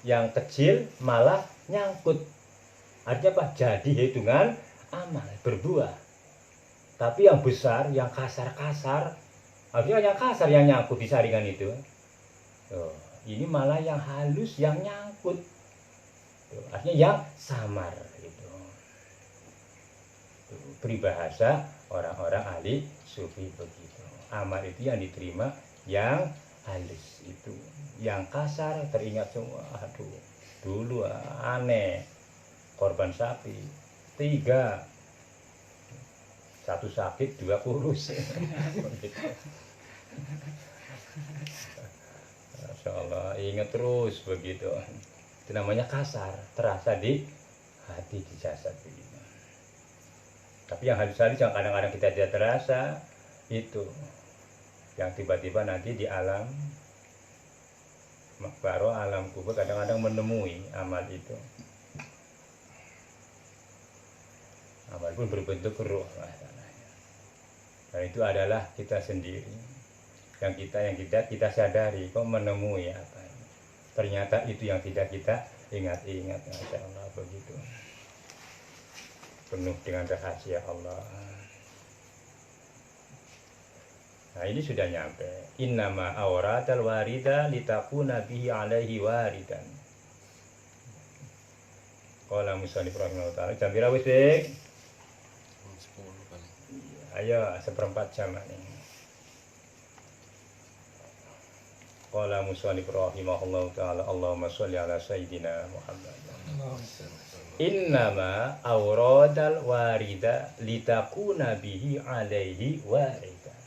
Yang kecil malah nyangkut. Artinya apa? Jadi hitungan amal, berbuah. Tapi yang besar, yang kasar-kasar, artinya yang kasar yang nyangkut di saringan itu. Ini malah yang halus yang nyangkut. Artinya yang samar itu. Peribahasa orang-orang ahli sufi begitu. Amal itu yang diterima yang halus itu. Yang kasar teringat semua, aduh dulu aneh, korban sapi 3, 1 sakit 2 kurus. Masya Allah, ingat terus begitu. Itu namanya kasar, terasa di hati, di jasad begitu. Tapi yang halus-halus yang kadang-kadang kita tidak terasa itu, yang tiba-tiba nanti di alam makbaro, alam kubur kadang-kadang menemui amal itu. Amal pun berbentuk ruh masalahnya. Dan itu adalah kita sendiri. Yang kita sadari kok menemui apa ini. Ternyata itu yang tidak kita ingat-ingat. Masya Allah begitu. Penuh dengan rahasia Allah. Nah ini sudah nyampe. Innama awratal warida litakuna bihi alaihi waridan. Qala musannif rahimahullah ta'ala. Jam berapa wis, Bik? 10 kali. Ayo, 1/4 jam ini. Qala musannif rahimahullah ta'ala. Allahumma sholli ala sayyidina Muhammad. Innama awradal warida litakuna bihi alaihi waridan.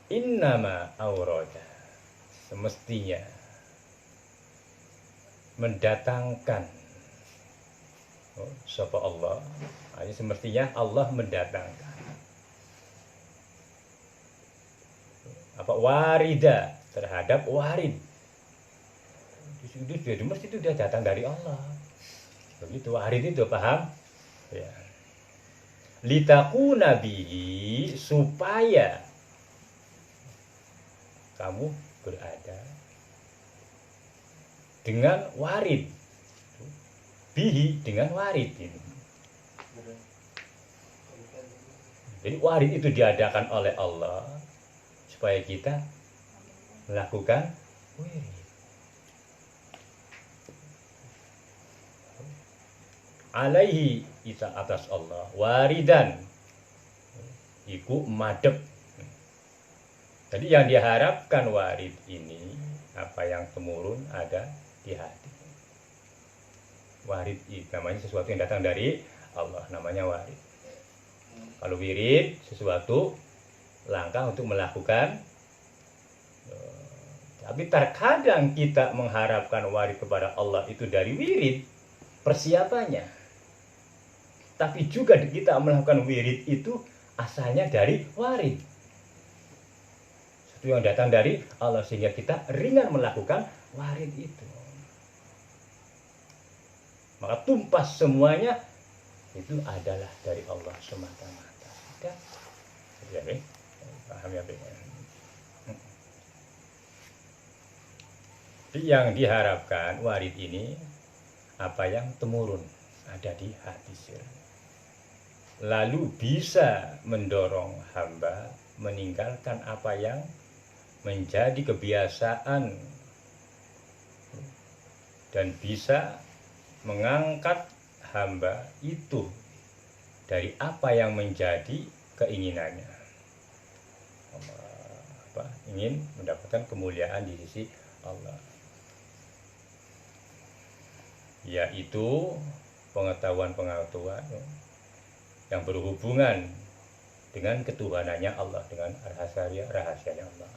Innama aurada, semestinya mendatangkan sapa Allah. Ini semestinya Allah mendatangkan apa warida terhadap warid. Itu mesti itu dia datang dari Allah. Begitu warid itu, paham? Ya. Litakuna bihi, supaya kamu berada dengan warid, bihi dengan warid ini. Jadi warid itu diadakan oleh Allah supaya kita melakukan wirid. Alaihi itu atas Allah, waridan iku madep. Jadi yang diharapkan warid ini apa yang temurun ada di hati. Warid itu namanya sesuatu yang datang dari Allah, namanya warid. Kalau wirid sesuatu langkah untuk melakukan. Tapi terkadang kita mengharapkan warid kepada Allah itu dari wirid persiapannya. Tapi juga kita melakukan wirid itu asalnya dari warid. Sesuatu yang datang dari Allah sehingga kita ringan melakukan warid itu. Maka tumpas semuanya itu adalah dari Allah semata-mata. Ya, paham ya, yang diharapkan warid ini apa yang temurun ada di hati sir, lalu bisa mendorong hamba meninggalkan apa yang menjadi kebiasaan dan bisa mengangkat hamba itu dari apa yang menjadi keinginannya. Ingin mendapatkan kemuliaan di sisi Allah, yaitu pengetahuan-pengetahuan yang berhubungan dengan ketuhanannya Allah, dengan rahasianya Allah.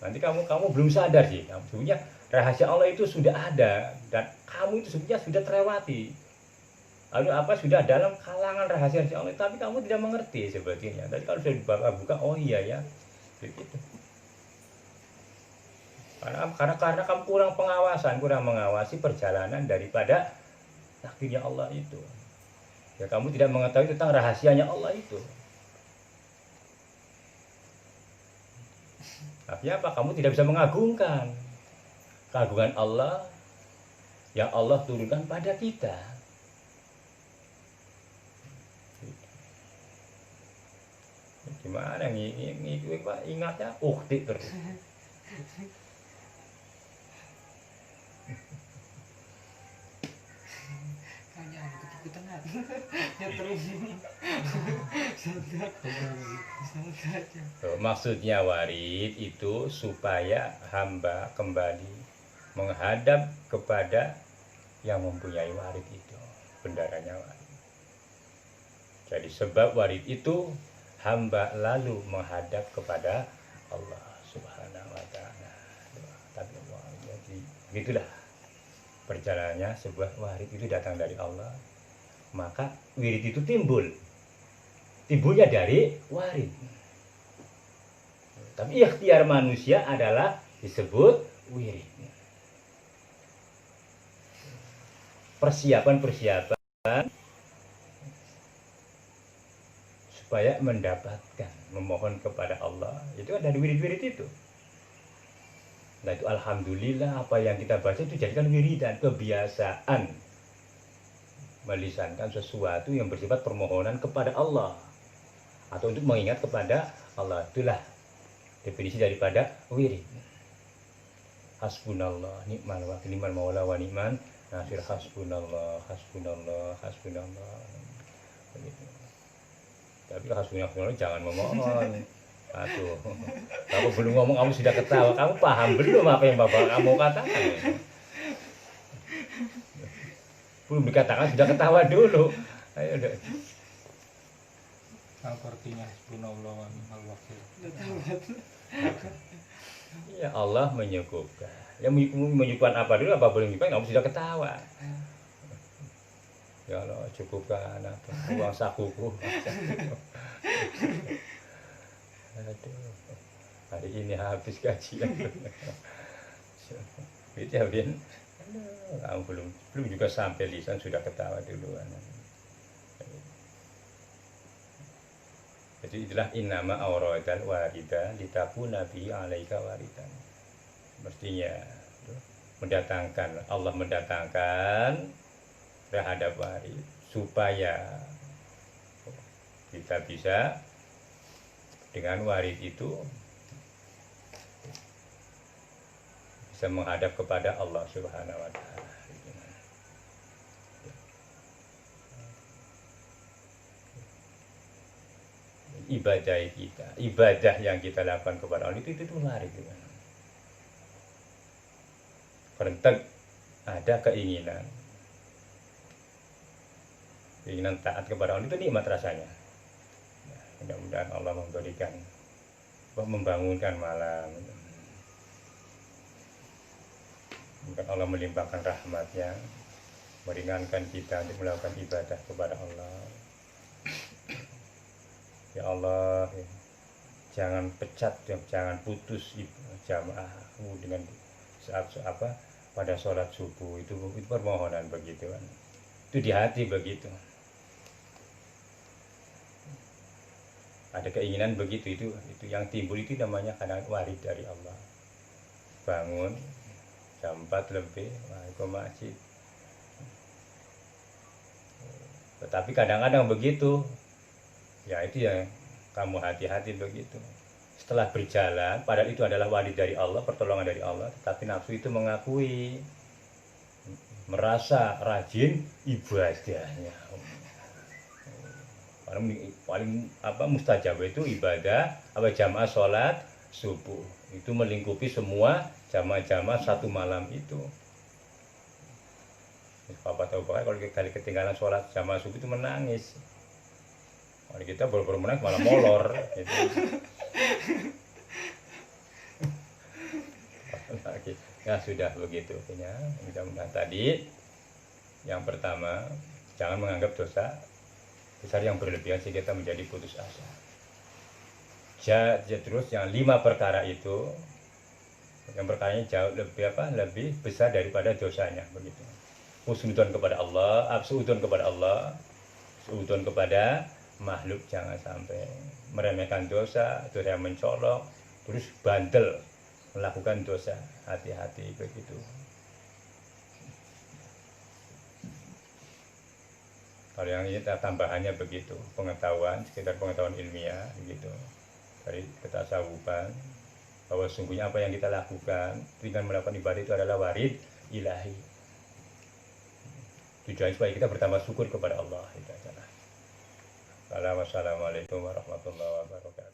Nanti kamu belum sadar sih, sebenarnya rahasia Allah itu sudah ada dan kamu itu sebenarnya sudah terlewati. Lalu sudah dalam kalangan rahasia Allah, tapi kamu tidak mengerti sebetulnya. Tadi kalau sudah buka, oh iya ya, begitu. Karena kamu kurang mengawasi perjalanan daripada takdirnya Allah itu. Ya, kamu tidak mengetahui tentang rahasianya Allah itu. Tapi apa? Kamu tidak bisa mengagungkan keagungan Allah yang Allah turunkan pada kita. Gimana ini Pak, ingatnya ukti terus. Maksudnya warid itu supaya hamba kembali menghadap kepada yang mempunyai warid itu, bendaranya warid. Jadi sebab warid itu hamba lalu menghadap kepada Allah Subhanahu wa ta'ala. Tapi jadi begitulah perjalanannya sebuah warid itu datang dari Allah. Maka wirid itu timbulnya dari warid. Tapi ikhtiar manusia adalah disebut wirid. Persiapan supaya mendapatkan, memohon kepada Allah itu ada di wirid-wirid itu. Nah itu alhamdulillah apa yang kita baca itu jadikan wiridan, kebiasaan melisankan sesuatu yang bersifat permohonan kepada Allah atau untuk mengingat kepada Allah. Itulah definisi daripada wirid. Hasbunallah ni'mal wakil, ni'mal maula wa ni'man nasir. Hasbunallah, hasbunallah, hasbunallah. Tapi hasbunallah jangan memohon. Aduh, kamu belum ngomong kamu sudah ketawa. Kamu paham belum apa yang Bapak kamu katakan? Belum dikatakan sudah ketawa dulu. Ayo deh. Apa artinya hasbunallah wa ni'mal wakil? Ya Allah menyukupkan. Ya menyukupkan apa dulu, apa boleh menyukupkan? Kamu sudah ketawa. Ya Allah cukupkan apa? Uang sakuku. Aduh. Hari ini habis gajian. Gitu ya, Bin. Kamu belum juga sampai lisan sudah ketawa duluan. Jadi itulah innama awradal warida litakuna bi alaika waridan. Mestinya Allah mendatangkan terhadap warid supaya kita bisa dengan warid itu bisa menghadap kepada Allah Subhanahu wa ta'ala. Ibadah yang kita lakukan kepada Allah itu warid. Rentek ada keinginan keinginan taat kepada Allah itu nikmat rasanya. Ya, mudah-mudahan Allah memberikan, membangunkan malam. Mungkin Allah melimpahkan rahmatnya, meringankan kita untuk melakukan ibadah kepada Allah. Ya Allah, ya, jangan pecat, jangan putus jamaahmu dengan saat apa pada sholat subuh itu permohonan begitu kan. Itu di hati begitu. Ada keinginan begitu, itu yang timbul itu namanya karena warid dari Allah. Bangun jam 4 lebih ke masjid. Tetapi kadang-kadang begitu. Ya itu ya, kamu hati-hati begitu. Setelah berjalan, padahal itu adalah warid dari Allah, pertolongan dari Allah, tetapi nafsu itu mengakui, merasa rajin ibadahnya. Paling mustajab itu ibadah jamaah sholat subuh. Itu melingkupi semua jamaah-jamaah satu malam itu. Papa tahu pokoknya kalau kali ketinggalan sholat jamaah subuh itu menangis. Kalau kita baru menangis malah molor gitu. Ya sudah begitu ya. Mudah-mudahan tadi yang pertama, jangan menganggap dosa besar yang berlebihan sehingga kita menjadi putus asa. Terus yang 5 perkara itu, yang perkaranya jauh lebih besar daripada dosanya begitu. Husnudon kepada Allah, absudon kepada Allah, suudon kepada makhluk, jangan sampai meremehkan dosa, dosa yang mencolok, terus bandel melakukan dosa, hati-hati begitu. Kalau yang ini tambahannya begitu, pengetahuan, sekitar pengetahuan ilmiah begitu dari ketasawufan, bahwa sungguhnya apa yang kita lakukan dengan melakukan ibadah itu adalah warid ilahi. Tujuan supaya kita bertambah syukur kepada Allah. Itu adalah. Wassalamualaikum warahmatullahi wabarakatuh.